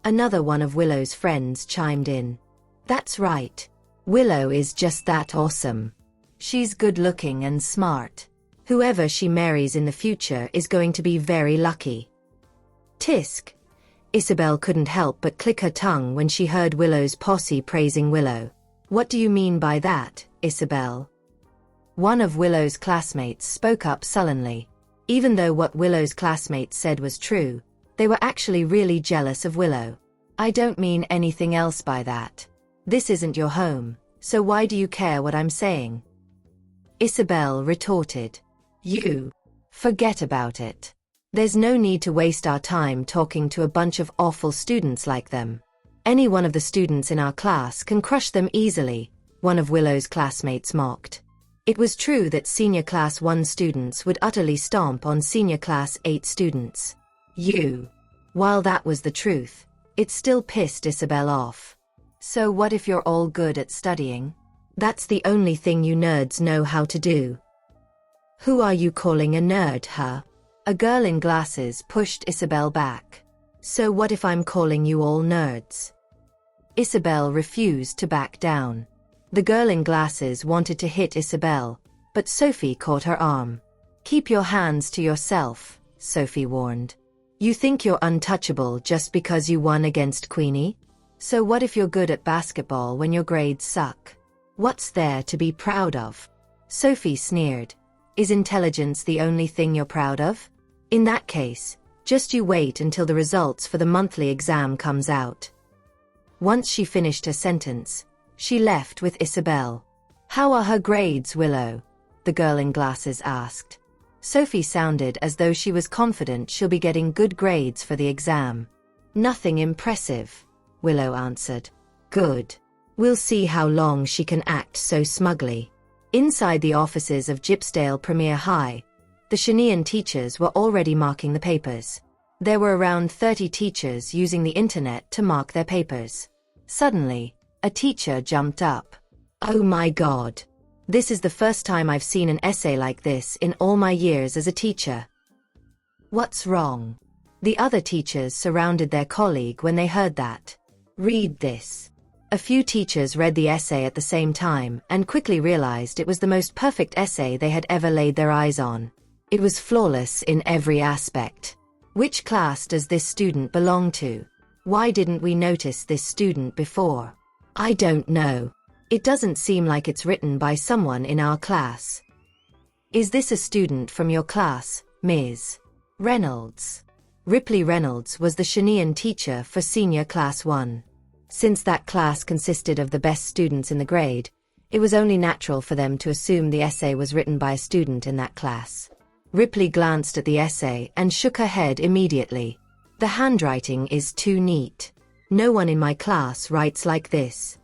Another one of Willow's friends chimed in. That's right. Willow is just that awesome. She's good-looking and smart. Whoever she marries in the future is going to be very lucky. Tisk. Isabel couldn't help but click her tongue when she heard Willow's posse praising Willow. What do you mean by that, Isabel? One of Willow's classmates spoke up sullenly. Even though what Willow's classmates said was true, they were actually really jealous of Willow. I don't mean anything else by that. This isn't your home, so why do you care what I'm saying? Isabel retorted. You. Forget about it. There's no need to waste our time talking to a bunch of awful students like them. Any one of the students in our class can crush them easily, one of Willow's classmates mocked. It was true that senior class 1 students would utterly stomp on senior class 8 students. While that was the truth, it still pissed Isabel off. So what if you're all good at studying? That's the only thing you nerds know how to do. Who are you calling a nerd, huh? A girl in glasses pushed Isabel back. So what if I'm calling you all nerds? Isabel refused to back down. The girl in glasses wanted to hit Isabel, but Sophie caught her arm. Keep your hands to yourself, Sophie warned. You think you're untouchable just because you won against Queenie? So what if you're good at basketball when your grades suck? What's there to be proud of? Sophie sneered. Is intelligence the only thing you're proud of? In that case, just you wait until the results for the monthly exam comes out. Once she finished her sentence, she left with Isabel. How are her grades, Willow? The girl in glasses asked. Sophie sounded as though she was confident she'll be getting good grades for the exam. Nothing impressive, Willow answered. Good. We'll see how long she can act so smugly. Inside the offices of Gypsdale Premier High, the Shanian teachers were already marking the papers. There were around 30 teachers using the internet to mark their papers. Suddenly, a teacher jumped up. Oh my God! This is the first time I've seen an essay like this in all my years as a teacher. What's wrong? The other teachers surrounded their colleague when they heard that. Read this. A few teachers read the essay at the same time and quickly realized it was the most perfect essay they had ever laid their eyes on. It was flawless in every aspect. Which class does this student belong to? Why didn't we notice this student before? I don't know. It doesn't seem like it's written by someone in our class. Is this a student from your class, Ms. Reynolds? Ripley Reynolds was the Shanian teacher for senior class 1. Since that class consisted of the best students in the grade, it was only natural for them to assume the essay was written by a student in that class. Ripley glanced at the essay and shook her head immediately. The handwriting is too neat. No one in my class writes like this.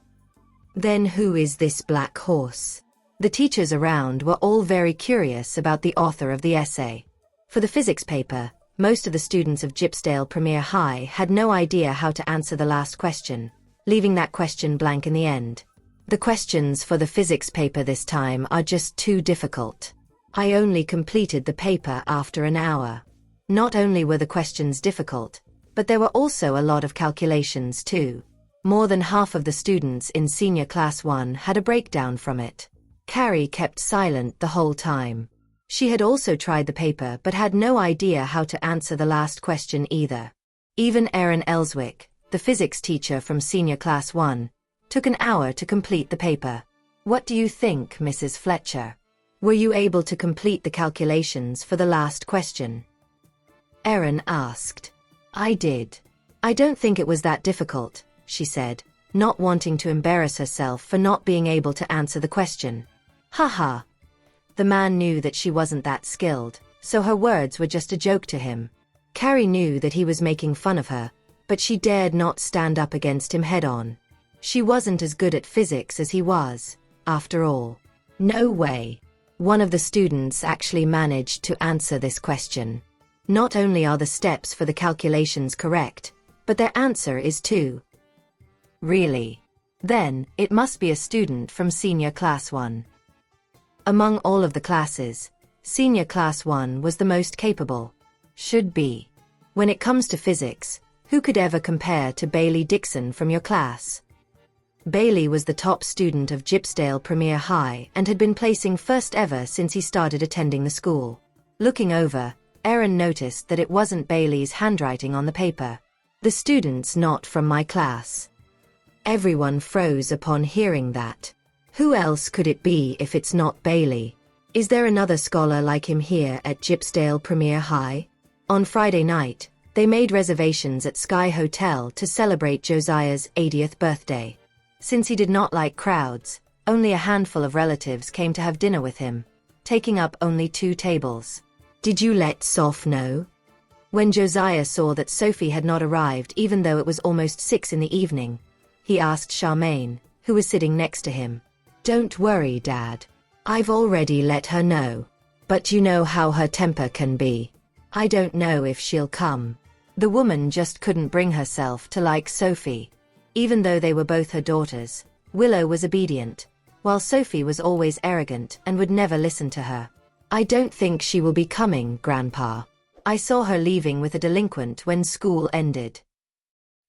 Then who is this black horse? The teachers around were all very curious about the author of the essay. For the physics paper, most of the students of Gypsdale Premier High had no idea how to answer the last question, leaving that question blank in the end. The questions for the physics paper this time are just too difficult. I only completed the paper after an hour. Not only were the questions difficult, But there were also a lot of calculations too. More than half of the students in Senior Class 1 had a breakdown from it. Carrie kept silent the whole time. She had also tried the paper but had no idea how to answer the last question either. Even Erin Ellswick, the physics teacher from Senior Class 1, took an hour to complete the paper. What do you think, Mrs. Fletcher? Were you able to complete the calculations for the last question? Erin asked. I did. I don't think it was that difficult, she said, not wanting to embarrass herself for not being able to answer the question. Haha. The man knew that she wasn't that skilled, so her words were just a joke to him. Carrie knew that he was making fun of her, but she dared not stand up against him head-on. She wasn't as good at physics as he was, after all. No way. One of the students actually managed to answer this question. Not only are the steps for the calculations correct, but their answer is too. Really? Then, it must be a student from Senior Class 1. Among all of the classes, Senior Class 1 was the most capable. Should be. When it comes to physics, who could ever compare to Bailey Dixon from your class? Bailey was the top student of Gypsdale Premier High and had been placing first ever since he started attending the school. Looking over, Erin noticed that it wasn't Bailey's handwriting on the paper. The student's not from my class. Everyone froze upon hearing that. Who else could it be if it's not Bailey? Is there another scholar like him here at Gypsdale Premier High? On Friday night, they made reservations at Sky Hotel to celebrate Josiah's 80th birthday. Since he did not like crowds, only a handful of relatives came to have dinner with him, taking up only 2 tables. Did you let Sophie know? When Josiah saw that Sophie had not arrived even though it was almost 6 in the evening, he asked Charmaine, who was sitting next to him. Don't worry, Dad. I've already let her know. But you know how her temper can be. I don't know if she'll come. The woman just couldn't bring herself to like Sophie. Even though they were both her daughters, Willow was obedient, while Sophie was always arrogant and would never listen to her. I don't think she will be coming, Grandpa. I saw her leaving with a delinquent when school ended.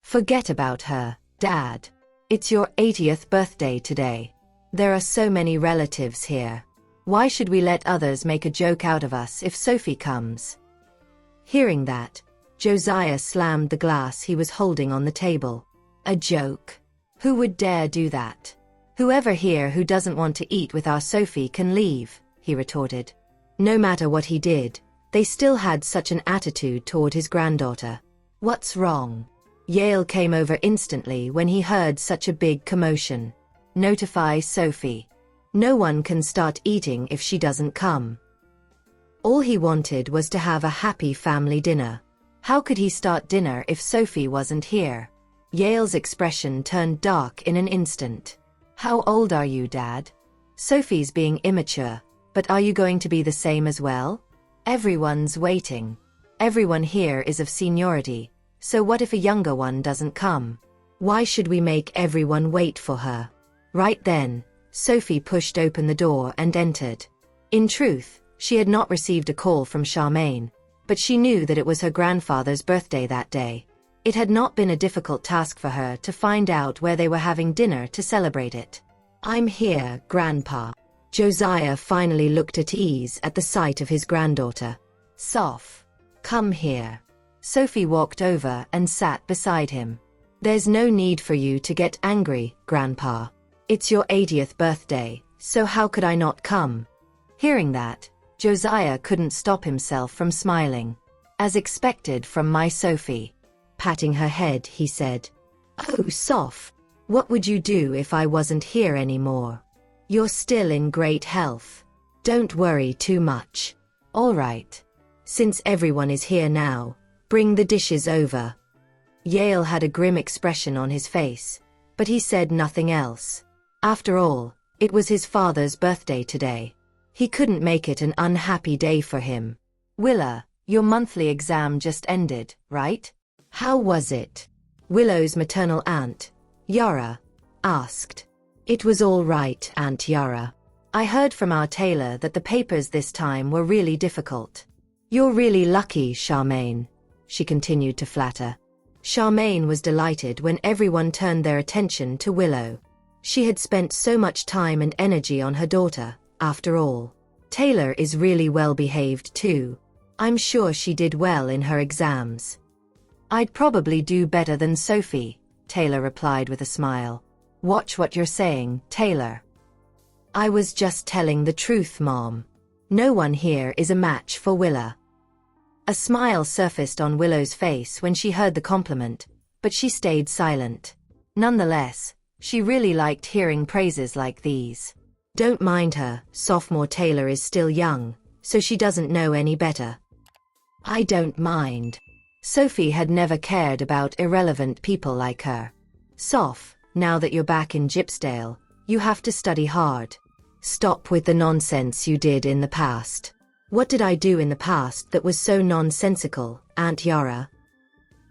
Forget about her, Dad. It's your 80th birthday today. There are so many relatives here. Why should we let others make a joke out of us if Sophie comes? Hearing that, Josiah slammed the glass he was holding on the table. A joke? Who would dare do that? Whoever here who doesn't want to eat with our Sophie can leave, he retorted. No matter what he did, they still had such an attitude toward his granddaughter. What's wrong? Yale came over instantly when he heard such a big commotion. Notify Sophie. No one can start eating if she doesn't come. All he wanted was to have a happy family dinner. How could he start dinner if Sophie wasn't here? Yale's expression turned dark in an instant. How old are you, Dad? Sophie's being immature, but are you going to be the same as well? Everyone's waiting. Everyone here is of seniority, so what if a younger one doesn't come? Why should we make everyone wait for her? Right then, Sophie pushed open the door and entered. In truth, she had not received a call from Charmaine, but she knew that it was her grandfather's birthday that day. It had not been a difficult task for her to find out where they were having dinner to celebrate it. I'm here, Grandpa. Josiah finally looked at ease at the sight of his granddaughter. Soph, come here. Sophie walked over and sat beside him. There's no need for you to get angry, Grandpa. It's your 80th birthday, so how could I not come? Hearing that, Josiah couldn't stop himself from smiling. As expected from my Sophie. Patting her head, he said, Oh, Soph, what would you do if I wasn't here anymore? You're still in great health. Don't worry too much. All right. Since everyone is here now, bring the dishes over. Yale had a grim expression on his face, but he said nothing else. After all, it was his father's birthday today. He couldn't make it an unhappy day for him. Willa, your monthly exam just ended, right? How was it? Willow's maternal aunt, Yara, asked. It was all right, Aunt Yara. I heard from our tailor that the papers this time were really difficult. You're really lucky, Charmaine, she continued to flatter. Charmaine was delighted when everyone turned their attention to Willow. She had spent so much time and energy on her daughter, after all. Taylor is really well behaved too. I'm sure she did well in her exams. I'd probably do better than Sophie, Taylor replied with a smile. Watch what you're saying, Taylor. I was just telling the truth, Mom. No one here is a match for Willa. A smile surfaced on Willow's face when she heard the compliment, but she stayed silent. Nonetheless, she really liked hearing praises like these. Don't mind her, sophomore Taylor is still young, so she doesn't know any better. I don't mind. Sophie had never cared about irrelevant people like her. Soph, now that you're back in Gypsdale, you have to study hard. Stop with the nonsense you did in the past. What did I do in the past that was so nonsensical, Aunt Yara?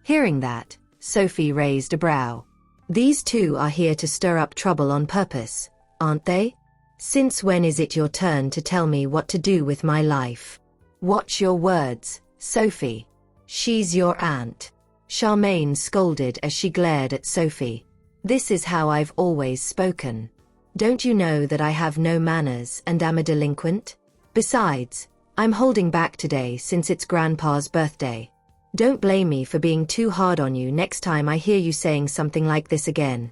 Hearing that, Sophie raised a brow. These two are here to stir up trouble on purpose, aren't they? Since when is it your turn to tell me what to do with my life? Watch your words, Sophie. She's your aunt. Charmaine scolded as she glared at Sophie. This is how I've always spoken. Don't you know that I have no manners and am a delinquent? Besides, I'm holding back today since it's Grandpa's birthday. Don't blame me for being too hard on you next time I hear you saying something like this again.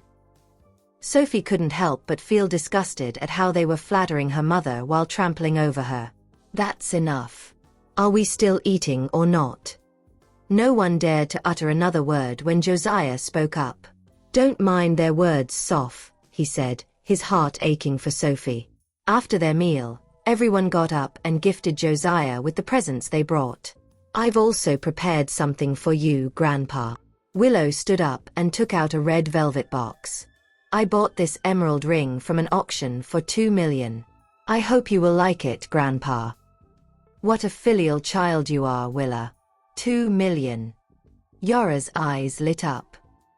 Sophie couldn't help but feel disgusted at how they were flattering her mother while trampling over her. That's enough. Are we still eating or not? No one dared to utter another word when Josiah spoke up. Don't mind their words, Soph, he said, his heart aching for Sophie. After their meal, everyone got up and gifted Josiah with the presents they brought. I've also prepared something for you, Grandpa. Willow stood up and took out a red velvet box. I bought this emerald ring from an auction for $2 million. I hope you will like it, Grandpa. What a filial child you are, Willa. $2 million. Yara's eyes lit up.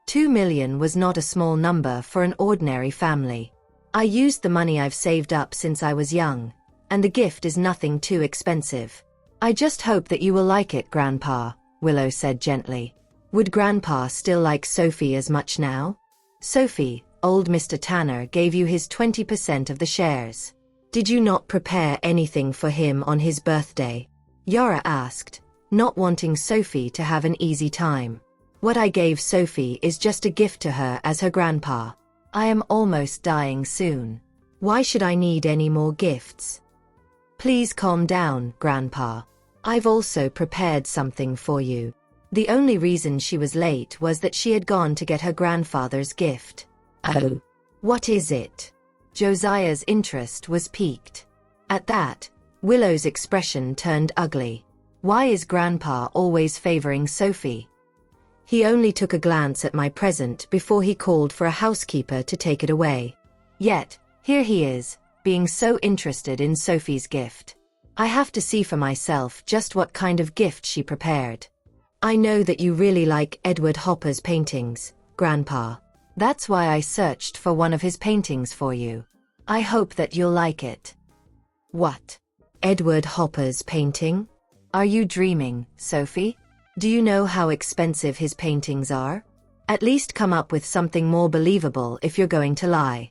$2 million was not a small number for an ordinary family. I used the money I've saved up since I was young, and the gift is nothing too expensive. I just hope that you will like it, Grandpa, Willow said gently. Would Grandpa still like Sophie as much now? Sophie, old Mr. Tanner gave you his 20% of the shares. Did you not prepare anything for him on his birthday? Yara asked, not wanting Sophie to have an easy time. What I gave Sophie is just a gift to her as her grandpa. I am almost dying soon. Why should I need any more gifts? Please calm down, Grandpa. I've also prepared something for you. The only reason she was late was that she had gone to get her grandfather's gift. Oh. What is it? Josiah's interest was piqued. At that, Willow's expression turned ugly. Why is Grandpa always favoring Sophie? He only took a glance at my present before he called for a housekeeper to take it away. Yet, here he is, being so interested in Sophie's gift. I have to see for myself just what kind of gift she prepared. I know that you really like Edward Hopper's paintings, Grandpa. That's why I searched for one of his paintings for you. I hope that you'll like it. What? Edward Hopper's painting? Are you dreaming, Sophie? Do you know how expensive his paintings are? At least come up with something more believable if you're going to lie.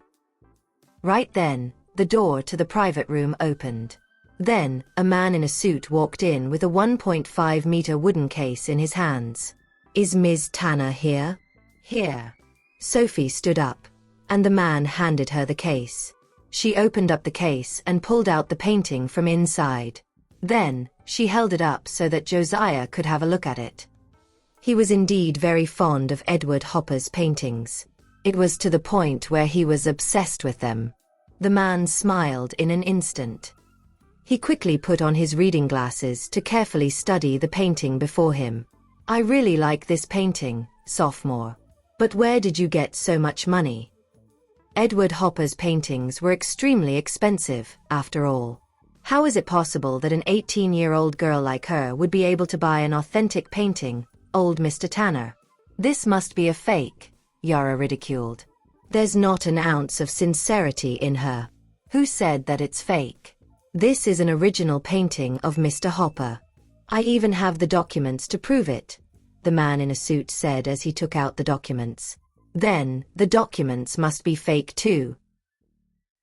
Right then, the door to the private room opened. Then, a man in a suit walked in with a 1.5-meter wooden case in his hands. Is Ms. Tanner here? Here. Sophie stood up, and the man handed her the case. She opened up the case and pulled out the painting from inside. Then, she held it up so that Josiah could have a look at it. He was indeed very fond of Edward Hopper's paintings. It was to the point where he was obsessed with them. The man smiled in an instant. He quickly put on his reading glasses to carefully study the painting before him. I really like this painting, sophomore. But where did you get so much money? Edward Hopper's paintings were extremely expensive, after all. How is it possible that an 18-year-old girl like her would be able to buy an authentic painting, old Mr. Tanner? This must be a fake, Yara ridiculed. There's not an ounce of sincerity in her. Who said that it's fake? This is an original painting of Mr. Hopper. I even have the documents to prove it. the man in a suit said as he took out the documents. Then, the documents must be fake too.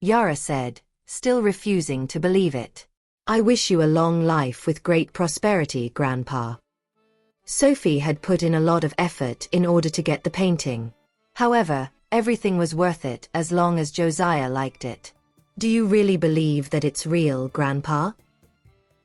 Yara said, still refusing to believe it. I wish you a long life with great prosperity, Grandpa. Sophie had put in a lot of effort in order to get the painting. However, everything was worth it as long as Josiah liked it. Do you really believe that it's real, Grandpa?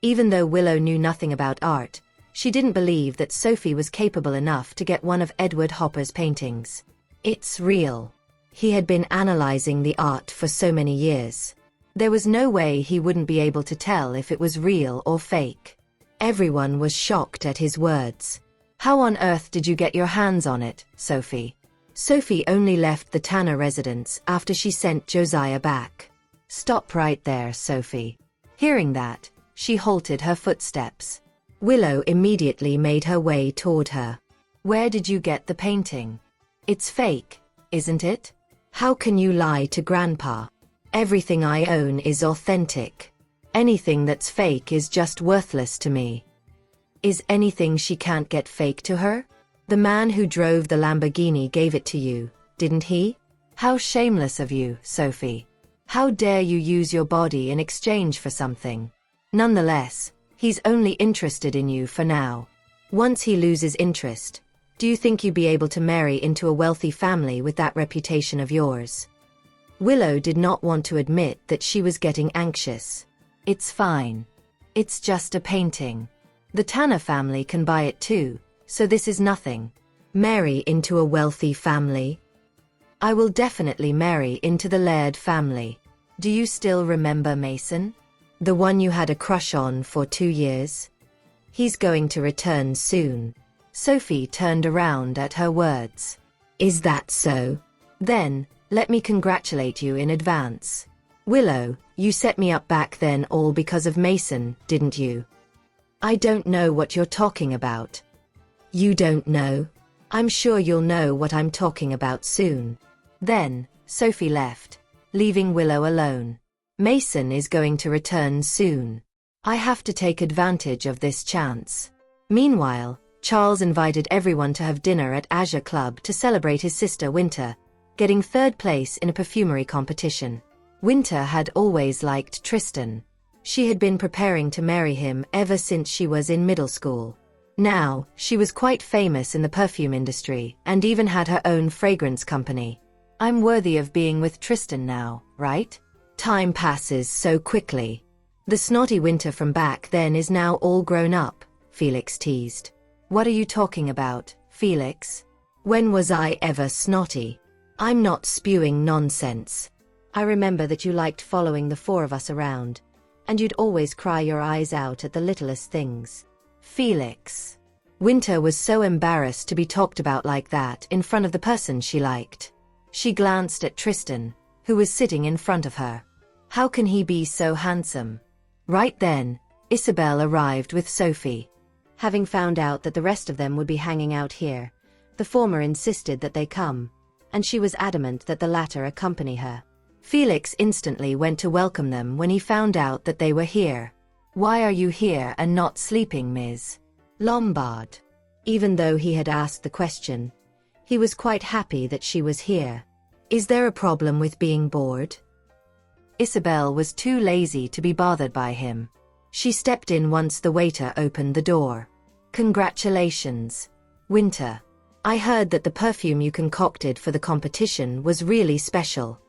Even though Willow knew nothing about art, she didn't believe that Sophie was capable enough to get one of Edward Hopper's paintings. It's real. He had been analyzing the art for so many years. There was no way he wouldn't be able to tell if it was real or fake. Everyone was shocked at his words. How on earth did you get your hands on it, Sophie? Sophie only left the Tanner residence after she sent Josiah back. Stop right there, Sophie. Hearing that, she halted her footsteps. Willow immediately made her way toward her. Where did you get the painting? It's fake, isn't it? How can you lie to Grandpa? Everything I own is authentic. Anything that's fake is just worthless to me. Is anything she can't get fake to her? The man who drove the Lamborghini gave it to you, didn't he? How shameless of you, Sophie. How dare you use your body in exchange for something? Nonetheless, he's only interested in you for now. Once he loses interest, do you think you'd be able to marry into a wealthy family with that reputation of yours? Willow did not want to admit that she was getting anxious. It's fine. It's just a painting. The Tanner family can buy it too, so this is nothing. Marry into a wealthy family? I will definitely marry into the Laird family. Do you still remember Mason? The one you had a crush on for 2 years? He's going to return soon. Sophie turned around at her words. Is that so? Then, let me congratulate you in advance. Willow, you set me up back then all because of Mason, didn't you? I don't know what you're talking about. You don't know? I'm sure you'll know what I'm talking about soon. Then, Sophie left, leaving Willow alone. Mason is going to return soon. I have to take advantage of this chance. Meanwhile, Charles invited everyone to have dinner at Azure Club to celebrate his sister Winter, getting 3rd place in a perfumery competition. Winter had always liked Tristan. She had been preparing to marry him ever since she was in middle school. Now, she was quite famous in the perfume industry and even had her own fragrance company. I'm worthy of being with Tristan now, right? Time passes so quickly. The snotty Winter from back then is now all grown up, Felix teased. What are you talking about, Felix? When was I ever snotty? I'm not spewing nonsense. I remember that you liked following the 4 of us around, and you'd always cry your eyes out at the littlest things. Felix. Winter was so embarrassed to be talked about like that in front of the person she liked. She glanced at Tristan, who was sitting in front of her. How can he be so handsome? Right then, Isabel arrived with Sophie. Having found out that the rest of them would be hanging out here, the former insisted that they come, and she was adamant that the latter accompany her. Felix instantly went to welcome them when he found out that they were here. Why are you here and not sleeping, Ms. Lombard? Even though he had asked the question, he was quite happy that she was here. Is there a problem with being bored? Isabel was too lazy to be bothered by him. She stepped in once the waiter opened the door. Congratulations, Winter. I heard that the perfume you concocted for the competition was really special.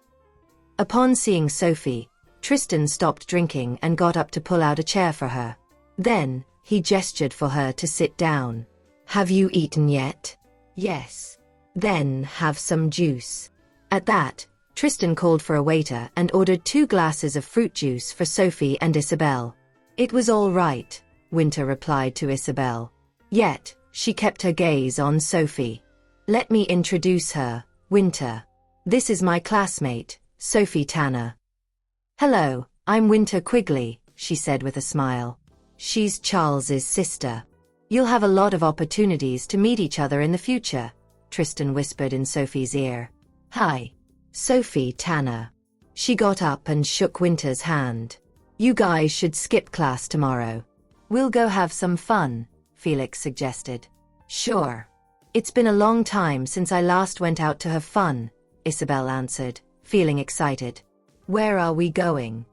Upon seeing Sophie, Tristan stopped drinking and got up to pull out a chair for her. Then, he gestured for her to sit down. Have you eaten yet? Yes. Then have some juice. At that, Tristan called for a waiter and ordered 2 glasses of fruit juice for Sophie and Isabel. It was all right, Winter replied to Isabel. Yet, she kept her gaze on Sophie. Let me introduce her, Winter. This is my classmate, Sophie Tanner. Hello, I'm Winter Quigley, she said with a smile. She's Charles's sister. You'll have a lot of opportunities to meet each other in the future, Tristan whispered in Sophie's ear. Hi. Sophie Tanner. She got up and shook Winter's hand. You guys should skip class tomorrow. We'll go have some fun, Felix suggested. Sure. It's been a long time since I last went out to have fun, Isabel answered, feeling excited. Where are we going?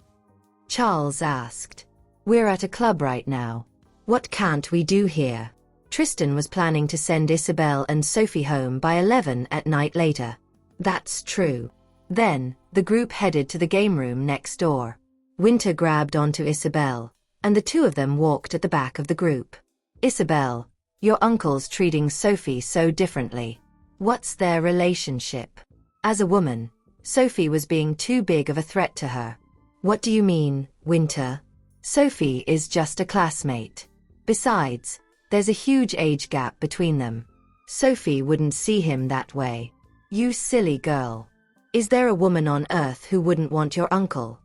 Charles asked. We're at a club right now. What can't we do here? Tristan was planning to send Isabel and Sophie home by 11 at night later. That's true. Then, the group headed to the game room next door. Winter grabbed onto Isabel, and the two of them walked at the back of the group. Isabel, your uncle's treating Sophie so differently. What's their relationship? As a woman, Sophie was being too big of a threat to her. What do you mean, Winter? Sophie is just a classmate. Besides, there's a huge age gap between them. Sophie wouldn't see him that way. You silly girl. Is there a woman on earth who wouldn't want your uncle?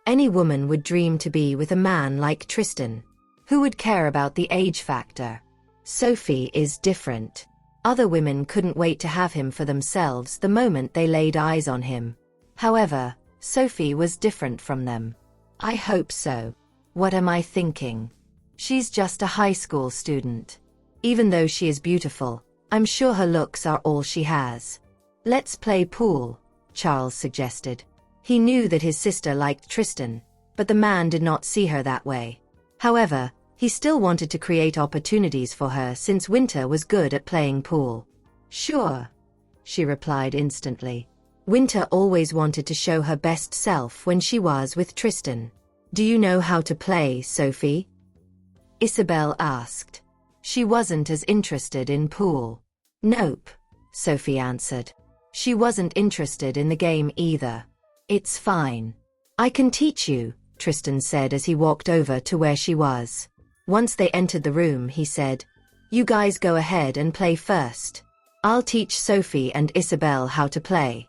Any woman would dream to be with a man like Tristan. Who would care about the age factor? Sophie is different. Other women couldn't wait to have him for themselves the moment they laid eyes on him. However, Sophie was different from them. I hope so. What am I thinking? She's just a high school student. Even though she is beautiful, I'm sure her looks are all she has. Let's play pool, Charles suggested. He knew that his sister liked Tristan, but the man did not see her that way. However, he still wanted to create opportunities for her since Winter was good at playing pool. Sure, she replied instantly. Winter always wanted to show her best self when she was with Tristan. Do you know how to play, Sophie? Isabel asked. She wasn't as interested in pool. Nope, Sophie answered. She wasn't interested in the game either. It's fine. I can teach you, Tristan said as he walked over to where she was. Once they entered the room, he said, You guys go ahead and play first. I'll teach Sophie and Isabel how to play.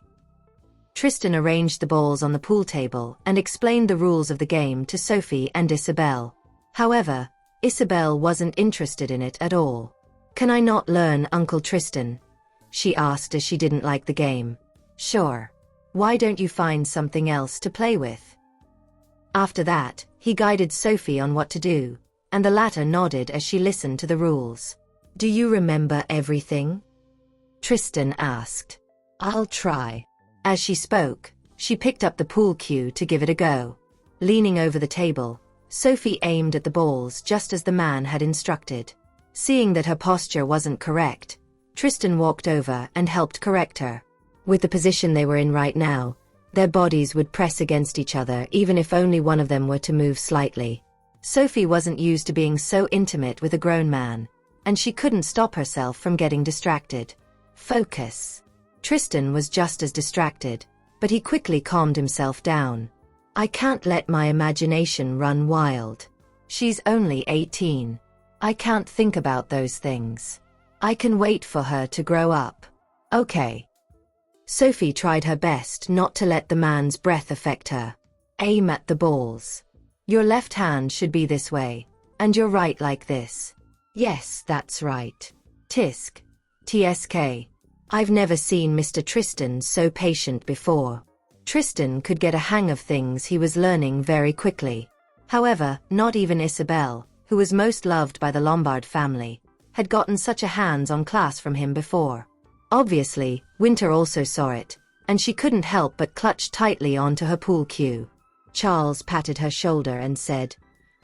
Tristan arranged the balls on the pool table and explained the rules of the game to Sophie and Isabel. However, Isabel wasn't interested in it at all. Can I not learn, Uncle Tristan? She asked as she didn't like the game. Sure. Why don't you find something else to play with? After that, he guided Sophie on what to do, and the latter nodded as she listened to the rules. Do you remember everything? Tristan asked. I'll try. As she spoke, she picked up the pool cue to give it a go. Leaning over the table, Sophie aimed at the balls just as the man had instructed. Seeing that her posture wasn't correct, Tristan walked over and helped correct her. With the position they were in right now, their bodies would press against each other even if only one of them were to move slightly. Sophie wasn't used to being so intimate with a grown man, and she couldn't stop herself from getting distracted. Focus. Tristan was just as distracted, but he quickly calmed himself down. I can't let my imagination run wild. She's only 18. I can't think about those things. I can wait for her to grow up. Okay. Sophie tried her best not to let the man's breath affect her. Aim at the balls. Your left hand should be this way, and your right like this. Yes, that's right. Tisk. TSK. I've never seen Mr. Tristan so patient before. Tristan could get a hang of things he was learning very quickly. However, not even Isabel, who was most loved by the Lombard family, had gotten such a hands-on class from him before. Obviously, Winter also saw it, and she couldn't help but clutch tightly onto her pool cue. Charles patted her shoulder and said,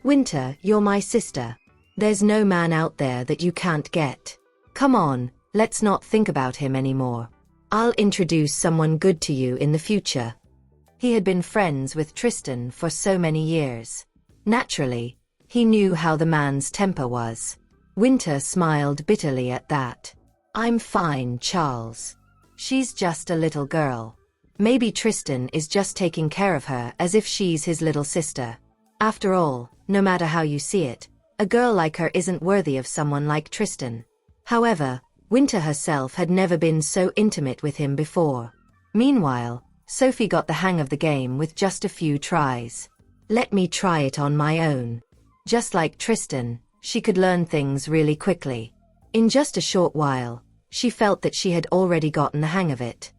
Winter, you're my sister. There's no man out there that you can't get. Come on, let's not think about him anymore. I'll introduce someone good to you in the future. He had been friends with Tristan for so many years. Naturally, he knew how the man's temper was. Winter smiled bitterly at that. I'm fine, Charles. She's just a little girl. Maybe Tristan is just taking care of her as if she's his little sister. After all, no matter how you see it, a girl like her isn't worthy of someone like Tristan. However, Winter herself had never been so intimate with him before. Meanwhile, Sophie got the hang of the game with just a few tries. Let me try it on my own. Just like Tristan, she could learn things really quickly. In just a short while, she felt that she had already gotten the hang of it.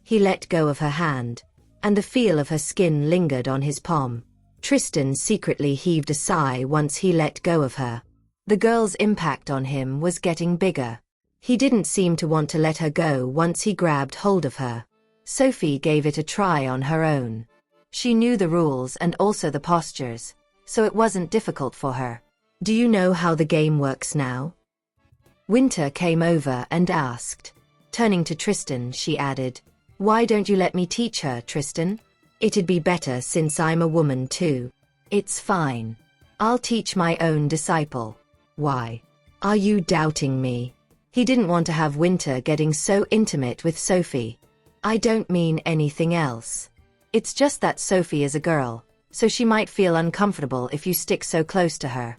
He let go of her hand, and the feel of her skin lingered on his palm. Tristan secretly heaved a sigh once he let go of her. The girl's impact on him was getting bigger. He didn't seem to want to let her go once he grabbed hold of her. Sophie gave it a try on her own. She knew the rules and also the postures, so it wasn't difficult for her. Do you know how the game works now? Winter came over and asked. Turning to Tristan, she added, "Why don't you let me teach her, Tristan? It'd be better since I'm a woman too." "It's fine. I'll teach my own disciple." "Why? Are you doubting me?" He didn't want to have Winter getting so intimate with Sophie. "I don't mean anything else. It's just that Sophie is a girl, so she might feel uncomfortable if you stick so close to her."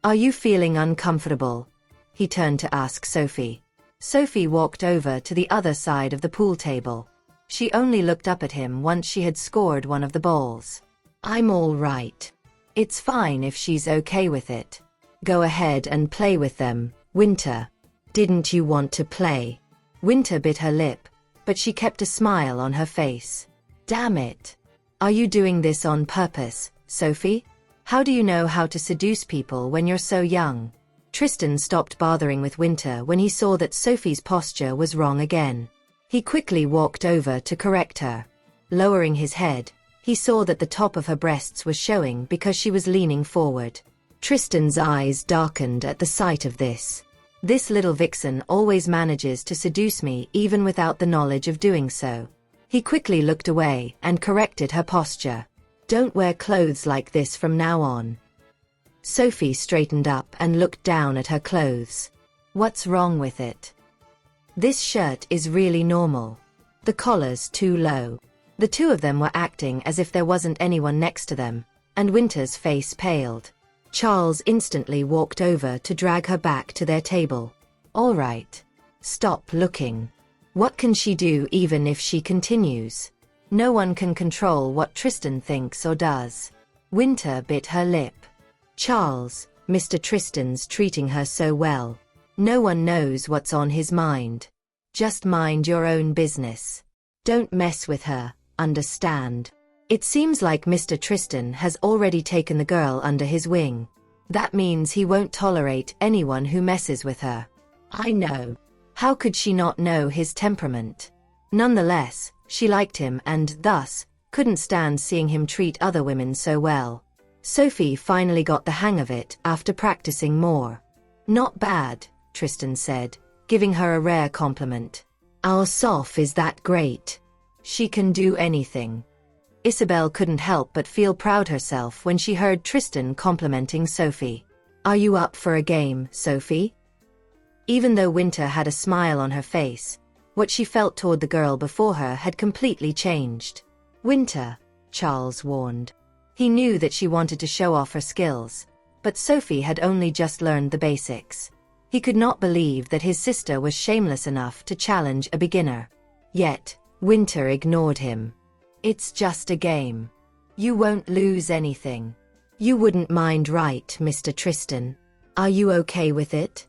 "Are you feeling uncomfortable?" He turned to ask Sophie. Sophie walked over to the other side of the pool table. She only looked up at him once she had scored one of the balls. "I'm all right. It's fine if she's okay with it. Go ahead and play with them, Winter." "Didn't you want to play?" Winter bit her lip, but she kept a smile on her face. "Damn it. Are you doing this on purpose, Sophie? How do you know how to seduce people when you're so young?" Tristan stopped bothering with Winter when he saw that Sophie's posture was wrong again. He quickly walked over to correct her. Lowering his head, he saw that the top of her breasts was showing because she was leaning forward. Tristan's eyes darkened at the sight of this. This little vixen always manages to seduce me even without the knowledge of doing so. He quickly looked away and corrected her posture. "Don't wear clothes like this from now on." Sophie straightened up and looked down at her clothes. "What's wrong with it?" "This shirt is really normal. The collar's too low." The two of them were acting as if there wasn't anyone next to them, and Winter's face paled. Charles instantly walked over to drag her back to their table. "All right. Stop looking. What can she do even if she continues? No one can control what Tristan thinks or does." Winter bit her lip. "Charles, Mr. Tristan's treating her so well. No one knows what's on his mind. Just mind your own business. Don't mess with her, understand? It seems like Mr. Tristan has already taken the girl under his wing. That means he won't tolerate anyone who messes with her." "I know. How could she not know his temperament?" Nonetheless, she liked him and, thus, couldn't stand seeing him treat other women so well. Sophie finally got the hang of it after practicing more. "Not bad," Tristan said, giving her a rare compliment. "Our Soph is that great. She can do anything." Isabel couldn't help but feel proud herself when she heard Tristan complimenting Sophie. "Are you up for a game, Sophie?" Even though Winter had a smile on her face, what she felt toward the girl before her had completely changed. "Winter," Charles warned. He knew that she wanted to show off her skills, but Sophie had only just learned the basics. He could not believe that his sister was shameless enough to challenge a beginner. Yet, Winter ignored him. "It's just a game. You won't lose anything. You wouldn't mind, right, Mr. Tristan? Are you okay with it?"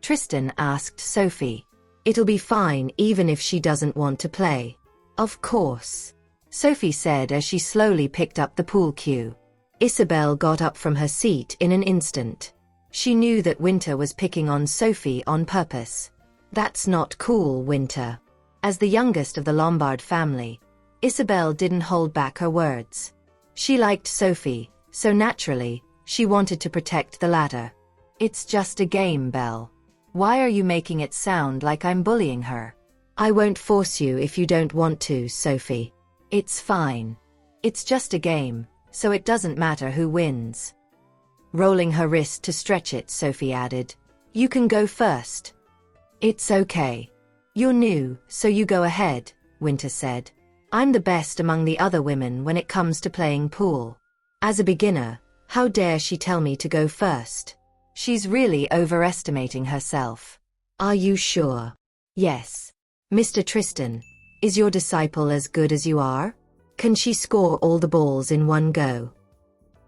Tristan asked Sophie. "It'll be fine even if she doesn't want to play." "Of course," Sophie said as she slowly picked up the pool cue. Isabel got up from her seat in an instant. She knew that Winter was picking on Sophie on purpose. "That's not cool, Winter." As the youngest of the Lombard family, Isabel didn't hold back her words. She liked Sophie, so naturally, she wanted to protect the latter. "It's just a game, Belle. Why are you making it sound like I'm bullying her?" "I won't force you if you don't want to, Sophie. It's fine. It's just a game, so it doesn't matter who wins." Rolling her wrist to stretch it, Sophie added, "You can go first." "It's okay. You're new, so you go ahead," Winter said. "I'm the best among the other women when it comes to playing pool. As a beginner, how dare she tell me to go first? She's really overestimating herself." "Are you sure?" "Yes. Mr. Tristan, is your disciple as good as you are? Can she score all the balls in one go?"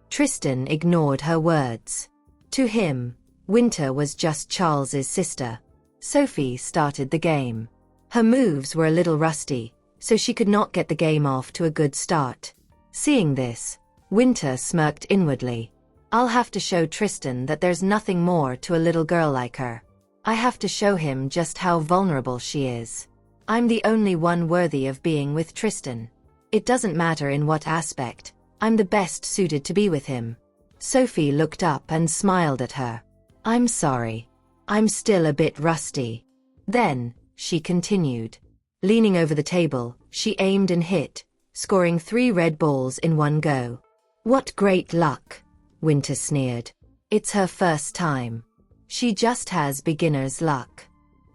Tristan ignored her words. To him, Winter was just Charles's sister. Sophie started the game. Her moves were a little rusty, so she could not get the game off to a good start. Seeing this, Winter smirked inwardly. I'll have to show Tristan that there's nothing more to a little girl like her. I have to show him just how vulnerable she is. I'm the only one worthy of being with Tristan. It doesn't matter in what aspect, I'm the best suited to be with him. Sophie looked up and smiled at her. I'm sorry. I'm still a bit rusty. Then, she continued. Leaning over the table, she aimed and hit, scoring 3 red balls in one go. What great luck, Winter sneered. It's her first time. She just has beginner's luck.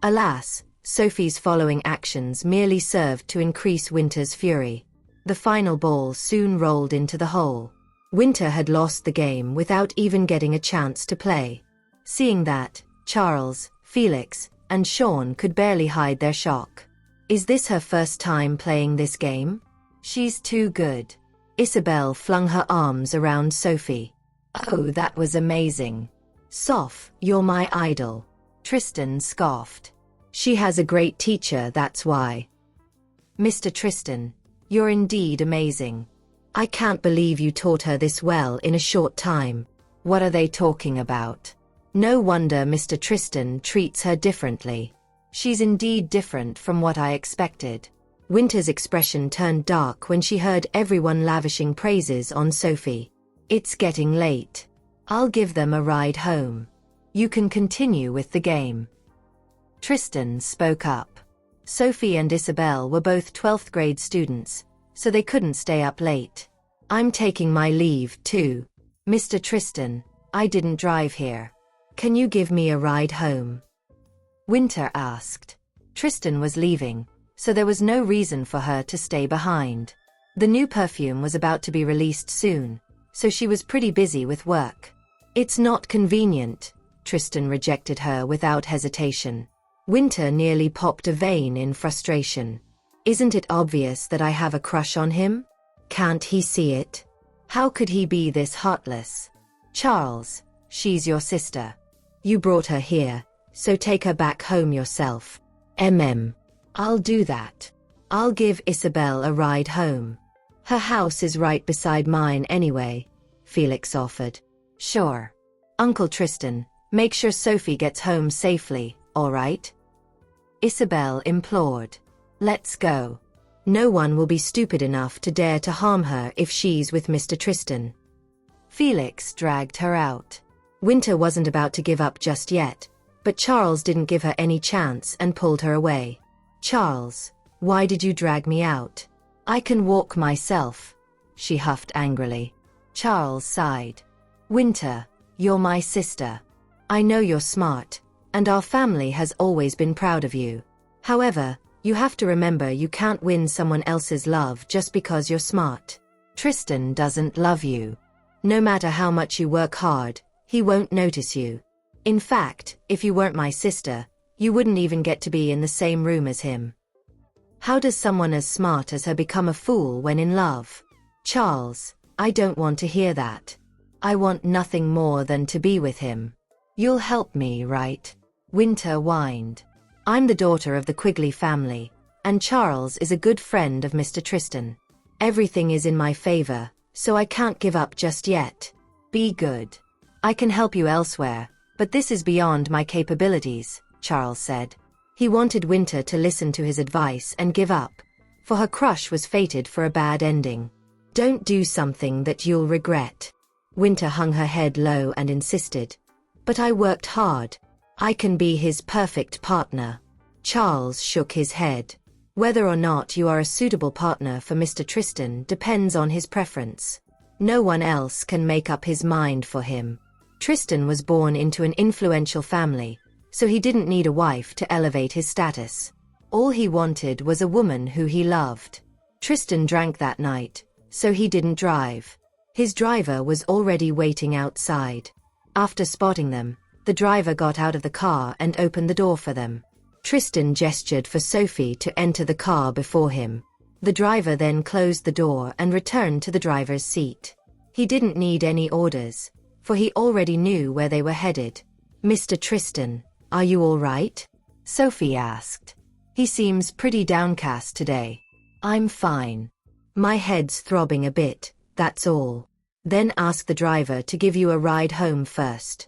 Alas, Sophie's following actions merely served to increase Winter's fury. The final ball soon rolled into the hole. Winter had lost the game without even getting a chance to play. Seeing that, Charles, Felix, and Sean could barely hide their shock. Is this her first time playing this game? She's too good. Isabel flung her arms around Sophie. Oh, that was amazing. Soph, you're my idol. Tristan scoffed. She has a great teacher, that's why. Mr. Tristan, you're indeed amazing. I can't believe you taught her this well in a short time. What are they talking about? No wonder Mr. Tristan treats her differently. She's indeed different from what I expected. Winter's expression turned dark when she heard everyone lavishing praises on Sophie. It's getting late. I'll give them a ride home. You can continue with the game. Tristan spoke up. Sophie and Isabel were both 12th grade students, so they couldn't stay up late. I'm taking my leave too. Mr. Tristan, I didn't drive here. Can you give me a ride home? Winter asked. Tristan was leaving, so there was no reason for her to stay behind. The new perfume was about to be released soon, so she was pretty busy with work. It's not convenient, Tristan rejected her without hesitation. Winter nearly popped a vein in frustration. Isn't it obvious that I have a crush on him? Can't he see it? How could he be this heartless? Charles, she's your sister. You brought her here, so take her back home yourself. I'll do that. I'll give Isabel a ride home. Her house is right beside mine anyway, Felix offered. Sure. Uncle Tristan, make sure Sophie gets home safely, all right? Isabel implored. Let's go. No one will be stupid enough to dare to harm her if she's with Mr. Tristan. Felix dragged her out. Winter wasn't about to give up just yet, but Charles didn't give her any chance and pulled her away. Charles, why did you drag me out? I can walk myself, she huffed angrily. Charles sighed. Winter, you're my sister. I know you're smart, and our family has always been proud of you. However, you have to remember you can't win someone else's love just because you're smart. Tristan doesn't love you. No matter how much you work hard, he won't notice you. In fact, if you weren't my sister, you wouldn't even get to be in the same room as him. How does someone as smart as her become a fool when in love? Charles, I don't want to hear that. I want nothing more than to be with him. You'll help me, right? Winter whined. I'm the daughter of the Quigley family, and Charles is a good friend of Mr. Tristan. Everything is in my favor, so I can't give up just yet. Be good. I can help you elsewhere, but this is beyond my capabilities, Charles said. He wanted Winter to listen to his advice and give up, for her crush was fated for a bad ending. Don't do something that you'll regret. Winter hung her head low and insisted. But I worked hard. I can be his perfect partner. Charles shook his head. Whether or not you are a suitable partner for Mr. Tristan depends on his preference. No one else can make up his mind for him. Tristan was born into an influential family, so he didn't need a wife to elevate his status. All he wanted was a woman who he loved. Tristan drank that night, so he didn't drive. His driver was already waiting outside. After spotting them, the driver got out of the car and opened the door for them. Tristan gestured for Sophie to enter the car before him. The driver then closed the door and returned to the driver's seat. He didn't need any orders, for he already knew where they were headed. Mr. Tristan, are you all right? Sophie asked. He seems pretty downcast today. I'm fine. My head's throbbing a bit, that's all. Then ask the driver to give you a ride home first.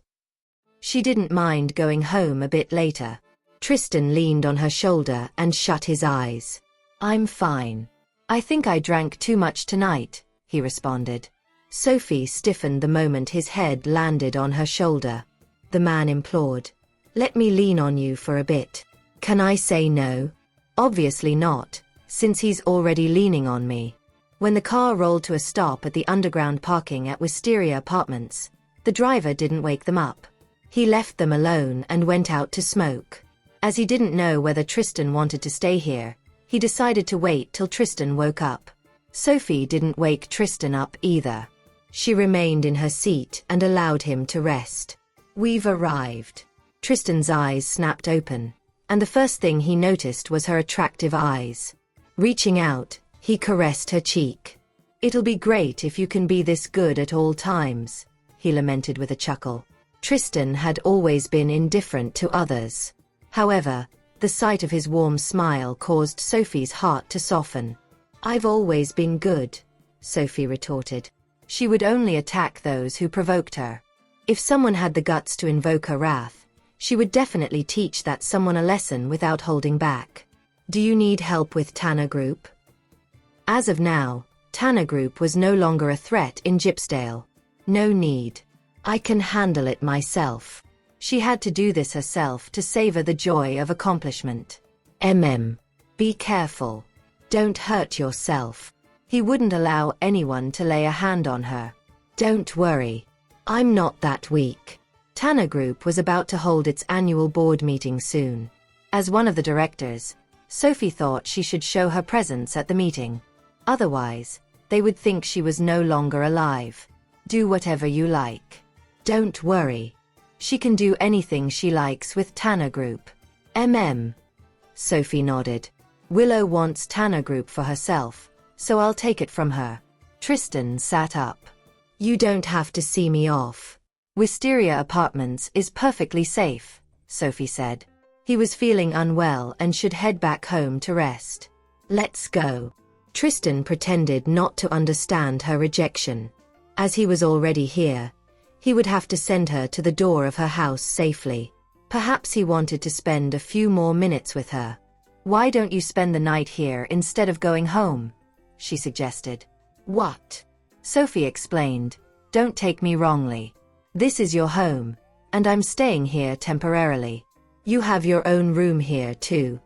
She didn't mind going home a bit later. Tristan leaned on her shoulder and shut his eyes. I'm fine. I think I drank too much tonight, he responded. Sophie stiffened the moment his head landed on her shoulder. The man implored. Let me lean on you for a bit. Can I say no? Obviously not, since he's already leaning on me. When the car rolled to a stop at the underground parking at Wisteria Apartments, the driver didn't wake them up. He left them alone and went out to smoke. As he didn't know whether Tristan wanted to stay here, he decided to wait till Tristan woke up. Sophie didn't wake Tristan up either. She remained in her seat and allowed him to rest. We've arrived. Tristan's eyes snapped open, and the first thing he noticed was her attractive eyes. Reaching out, he caressed her cheek. It'll be great if you can be this good at all times, he lamented with a chuckle. Tristan had always been indifferent to others. However, the sight of his warm smile caused Sophie's heart to soften. I've always been good, Sophie retorted. She would only attack those who provoked her. If someone had the guts to invoke her wrath, she would definitely teach that someone a lesson without holding back. Do you need help with Tanner Group? As of now, Tanner Group was no longer a threat in Gypsdale. No need. I can handle it myself. She had to do this herself to savor the joy of accomplishment. Be careful. Don't hurt yourself. He wouldn't allow anyone to lay a hand on her. Don't worry. I'm not that weak. Tanner Group was about to hold its annual board meeting soon. As one of the directors, Sophie thought she should show her presence at the meeting. Otherwise, they would think she was no longer alive. Do whatever you like. Don't worry. She can do anything she likes with Tanner Group. Sophie nodded. Willow wants Tanner Group for herself, so I'll take it from her. Tristan sat up. You don't have to see me off. Wisteria Apartments is perfectly safe, Sophie said. He was feeling unwell and should head back home to rest. Let's go. Tristan pretended not to understand her rejection. As he was already here, he would have to send her to the door of her house safely. Perhaps he wanted to spend a few more minutes with her. Why don't you spend the night here instead of going home? She suggested. What? Sophie explained. Don't take me wrongly. This is your home, and I'm staying here temporarily. You have your own room here too.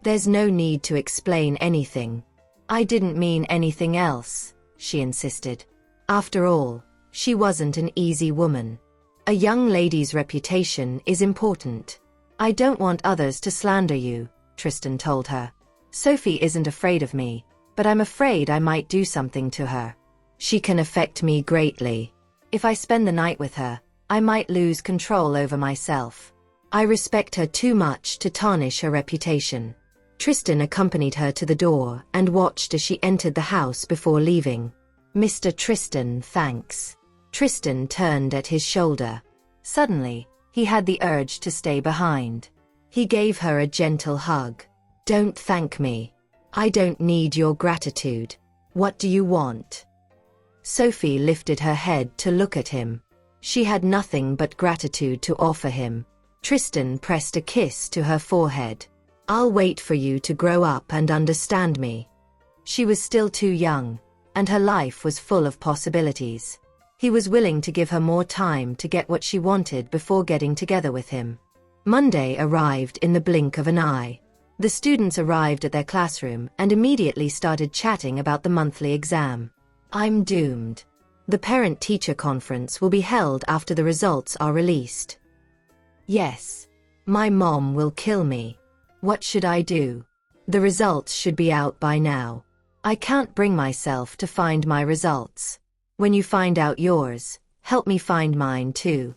There's no need to explain anything. I didn't mean anything else, she insisted. After all, she wasn't an easy woman. A young lady's reputation is important. I don't want others to slander you, Tristan told her. Sophie isn't afraid of me, but I'm afraid I might do something to her. She can affect me greatly. If I spend the night with her, I might lose control over myself. I respect her too much to tarnish her reputation. Tristan accompanied her to the door and watched as she entered the house before leaving. Mr. Tristan, thanks. Tristan turned at his shoulder. Suddenly, he had the urge to stay behind. He gave her a gentle hug. Don't thank me. I don't need your gratitude. What do you want? Sophie lifted her head to look at him. She had nothing but gratitude to offer him. Tristan pressed a kiss to her forehead. I'll wait for you to grow up and understand me. She was still too young, and her life was full of possibilities. He was willing to give her more time to get what she wanted before getting together with him. Monday arrived in the blink of an eye. The students arrived at their classroom and immediately started chatting about the monthly exam. I'm doomed. The parent-teacher conference will be held after the results are released. Yes. My mom will kill me. What should I do? The results should be out by now. I can't bring myself to find my results. When you find out yours, help me find mine too.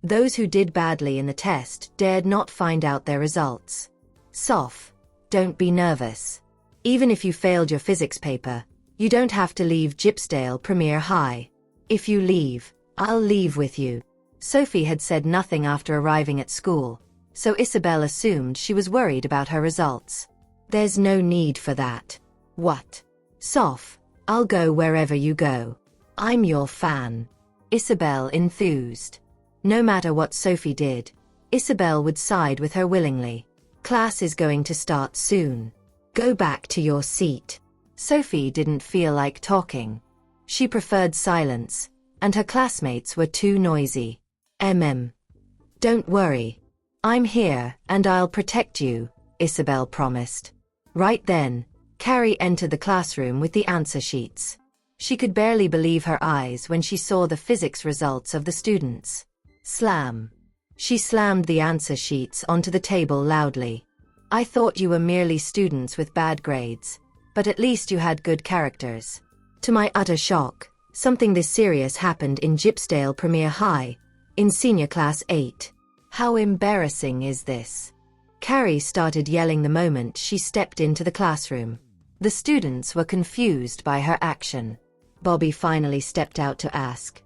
Those who did badly in the test dared not find out their results. Soph, don't be nervous. Even if you failed your physics paper, you don't have to leave Gypsdale Premier High. If you leave, I'll leave with you. Sophie had said nothing after arriving at school, so Isabel assumed she was worried about her results. There's no need for that. What? Soph, I'll go wherever you go. I'm your fan. Isabel enthused. No matter what Sophie did, Isabel would side with her willingly. Class is going to start soon. Go back to your seat. Sophie didn't feel like talking. She preferred silence, and her classmates were too noisy. Don't worry. I'm here, and I'll protect you, Isabel promised. Right then, Carrie entered the classroom with the answer sheets. She could barely believe her eyes when she saw the physics results of the students. Slam. She slammed the answer sheets onto the table loudly. I thought you were merely students with bad grades, but at least you had good characters. To my utter shock, something this serious happened in Gypsdale Premier High, in Senior Class 8. How embarrassing is this? Carrie started yelling the moment she stepped into the classroom. The students were confused by her action. Bobby finally stepped out to ask,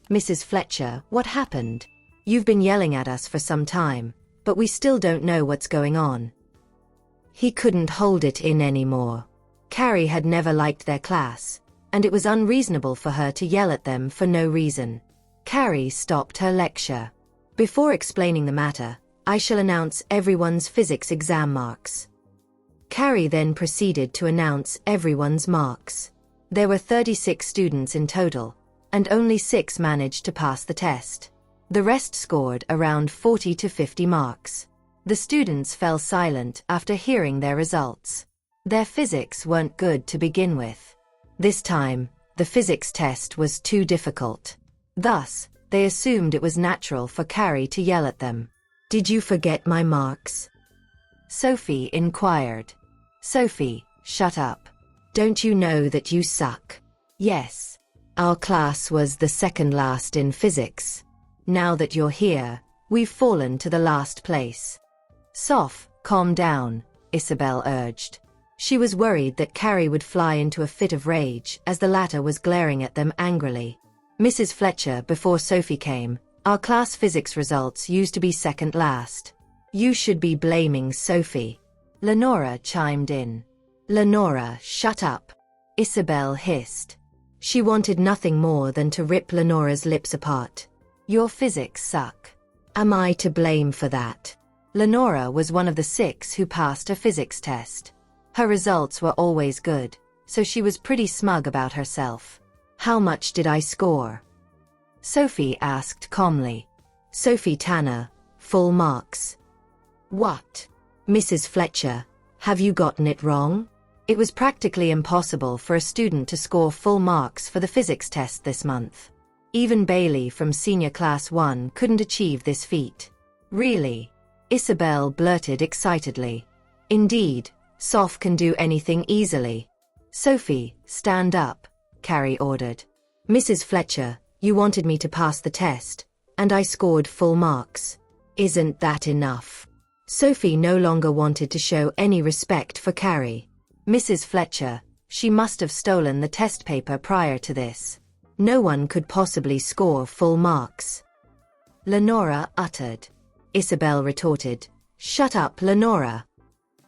Mrs. Fletcher, what happened? You've been yelling at us for some time, but we still don't know what's going on. He couldn't hold it in anymore. Carrie had never liked their class, and it was unreasonable for her to yell at them for no reason. Carrie stopped her lecture. Before explaining the matter, I shall announce everyone's physics exam marks. Carrie then proceeded to announce everyone's marks. There were 36 students in total, and only 6 managed to pass the test. The rest scored around 40 to 50 marks. The students fell silent after hearing their results. Their physics weren't good to begin with. This time, the physics test was too difficult. Thus, they assumed it was natural for Carrie to yell at them. Did you forget my marks? Sophie inquired. Sophie, shut up. Don't you know that you suck? Yes. Our class was the second last in physics. Now that you're here, we've fallen to the last place. Soph, calm down, Isabel urged. She was worried that Carrie would fly into a fit of rage as the latter was glaring at them angrily. Mrs. Fletcher, before Sophie came, our class physics results used to be second last. You should be blaming Sophie. Lenora chimed in. Lenora, shut up. Isabel hissed. She wanted nothing more than to rip Lenora's lips apart. Your physics suck. Am I to blame for that? Lenora was one of the 6 who passed a physics test. Her results were always good, so she was pretty smug about herself. How much did I score? Sophie asked calmly. Sophie Tanner, full marks. What? Mrs. Fletcher, have you gotten it wrong? It was practically impossible for a student to score full marks for the physics test this month. Even Bailey from Senior Class 1 couldn't achieve this feat. Really? Isabel blurted excitedly. Indeed, Soph can do anything easily. Sophie, stand up, Carrie ordered. Mrs. Fletcher, you wanted me to pass the test, and I scored full marks. Isn't that enough? Sophie no longer wanted to show any respect for Carrie. Mrs. Fletcher, she must have stolen the test paper prior to this. No one could possibly score full marks. Lenora uttered. Isabel retorted, shut up, Lenora.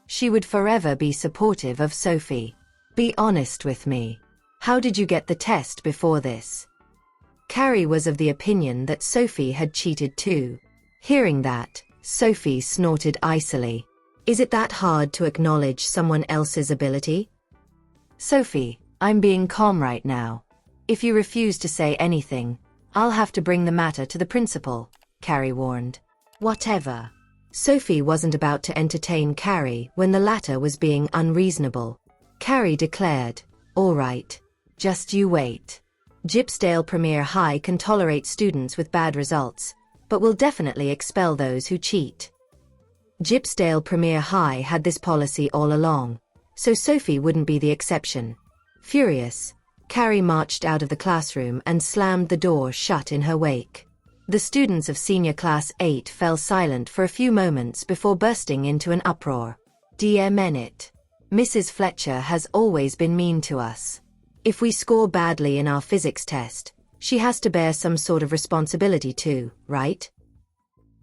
She would forever be supportive of Sophie. Be honest with me. How did you get the test before this? Carrie was of the opinion that Sophie had cheated too. Hearing that, Sophie snorted icily. Is it that hard to acknowledge someone else's ability? Sophie, I'm being calm right now. If you refuse to say anything, I'll have to bring the matter to the principal, Carrie warned. Whatever. Sophie wasn't about to entertain Carrie when the latter was being unreasonable. Carrie declared, all right. Just you wait. Gypsdale Premier High can tolerate students with bad results, but will definitely expel those who cheat. Gypsdale Premier High had this policy all along, so Sophie wouldn't be the exception. Furious, Carrie marched out of the classroom and slammed the door shut in her wake. The students of Senior Class 8 fell silent for a few moments before bursting into an uproar. Dear Menet, Mrs. Fletcher has always been mean to us. If we score badly in our physics test, she has to bear some sort of responsibility too, right?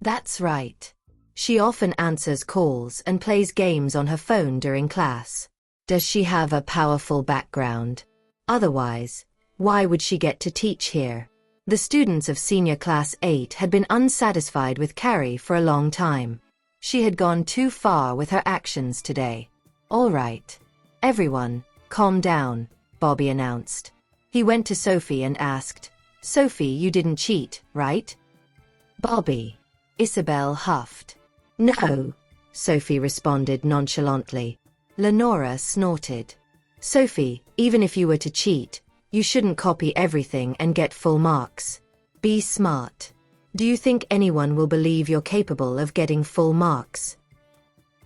That's right. She often answers calls and plays games on her phone during class. Does she have a powerful background? Otherwise, Why would she get to teach here? The students of Senior Class 8 had been unsatisfied with Carrie for a long time. She had gone too far with her actions today. All right. Everyone, calm down, Bobby announced. He went to Sophie and asked, Sophie, you didn't cheat, right? Bobby. Isabel huffed. No, Sophie responded nonchalantly. Lenora snorted. Sophie, even if you were to cheat, you shouldn't copy everything and get full marks. Be smart. Do you think anyone will believe you're capable of getting full marks?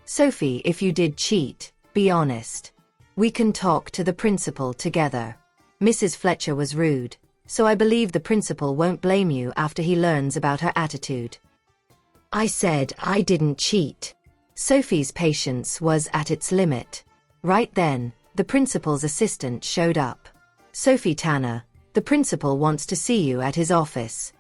Sophie, if you did cheat, be honest. We can talk to the principal together. Mrs. Fletcher was rude, so I believe the principal won't blame you after he learns about her attitude. I said I didn't cheat. Sophie's patience was at its limit. Right then, the principal's assistant showed up. Sophie Tanner, the principal wants to see you at his office.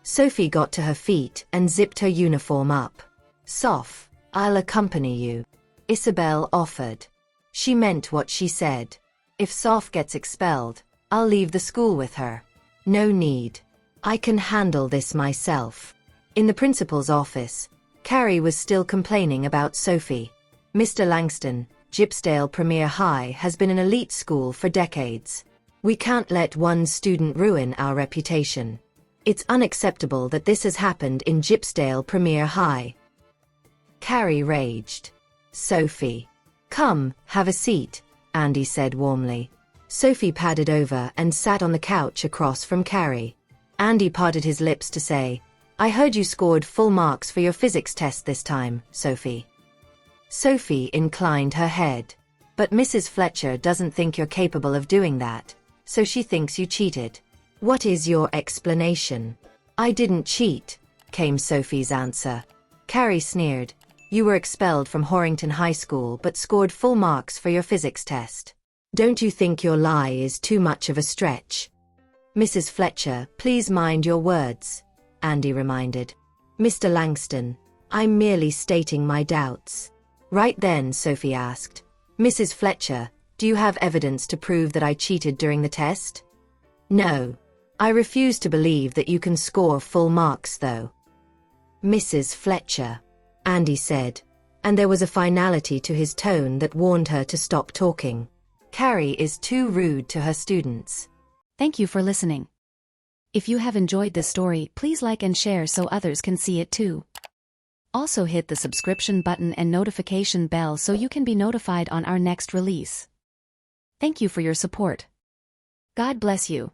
Sophie got to her feet and zipped her uniform up. Soph, I'll accompany you, Isabel offered. She meant what she said. If Soph gets expelled, I'll leave the school with her. No need. I can handle this myself. In the principal's office, Carrie was still complaining about Sophie. Mr. Langston, Gypsdale Premier High has been an elite school for decades. We can't let one student ruin our reputation. It's unacceptable that this has happened in Gypsdale Premier High. Carrie raged. Sophie. Come, have a seat, Andy said warmly. Sophie padded over and sat on the couch across from Carrie. Andy parted his lips to say, I heard you scored full marks for your physics test this time, Sophie. Sophie inclined her head. But Mrs. Fletcher doesn't think you're capable of doing that, so she thinks you cheated. What is your explanation? I didn't cheat, came Sophie's answer. Carrie sneered. You were expelled from Horrington High School but scored full marks for your physics test. Don't you think your lie is too much of a stretch? Mrs. Fletcher, please mind your words, Andy reminded. Mr. Langston, I'm merely stating my doubts. Right then, Sophie asked, Mrs. Fletcher, do you have evidence to prove that I cheated during the test? No. I refuse to believe that you can score full marks though. Mrs. Fletcher, Andy said, and there was a finality to his tone that warned her to stop talking. Carrie is too rude to her students. Thank you for listening. If you have enjoyed this story, please like and share so others can see it too. Also hit the subscription button and notification bell so you can be notified on our next release. Thank you for your support. God bless you.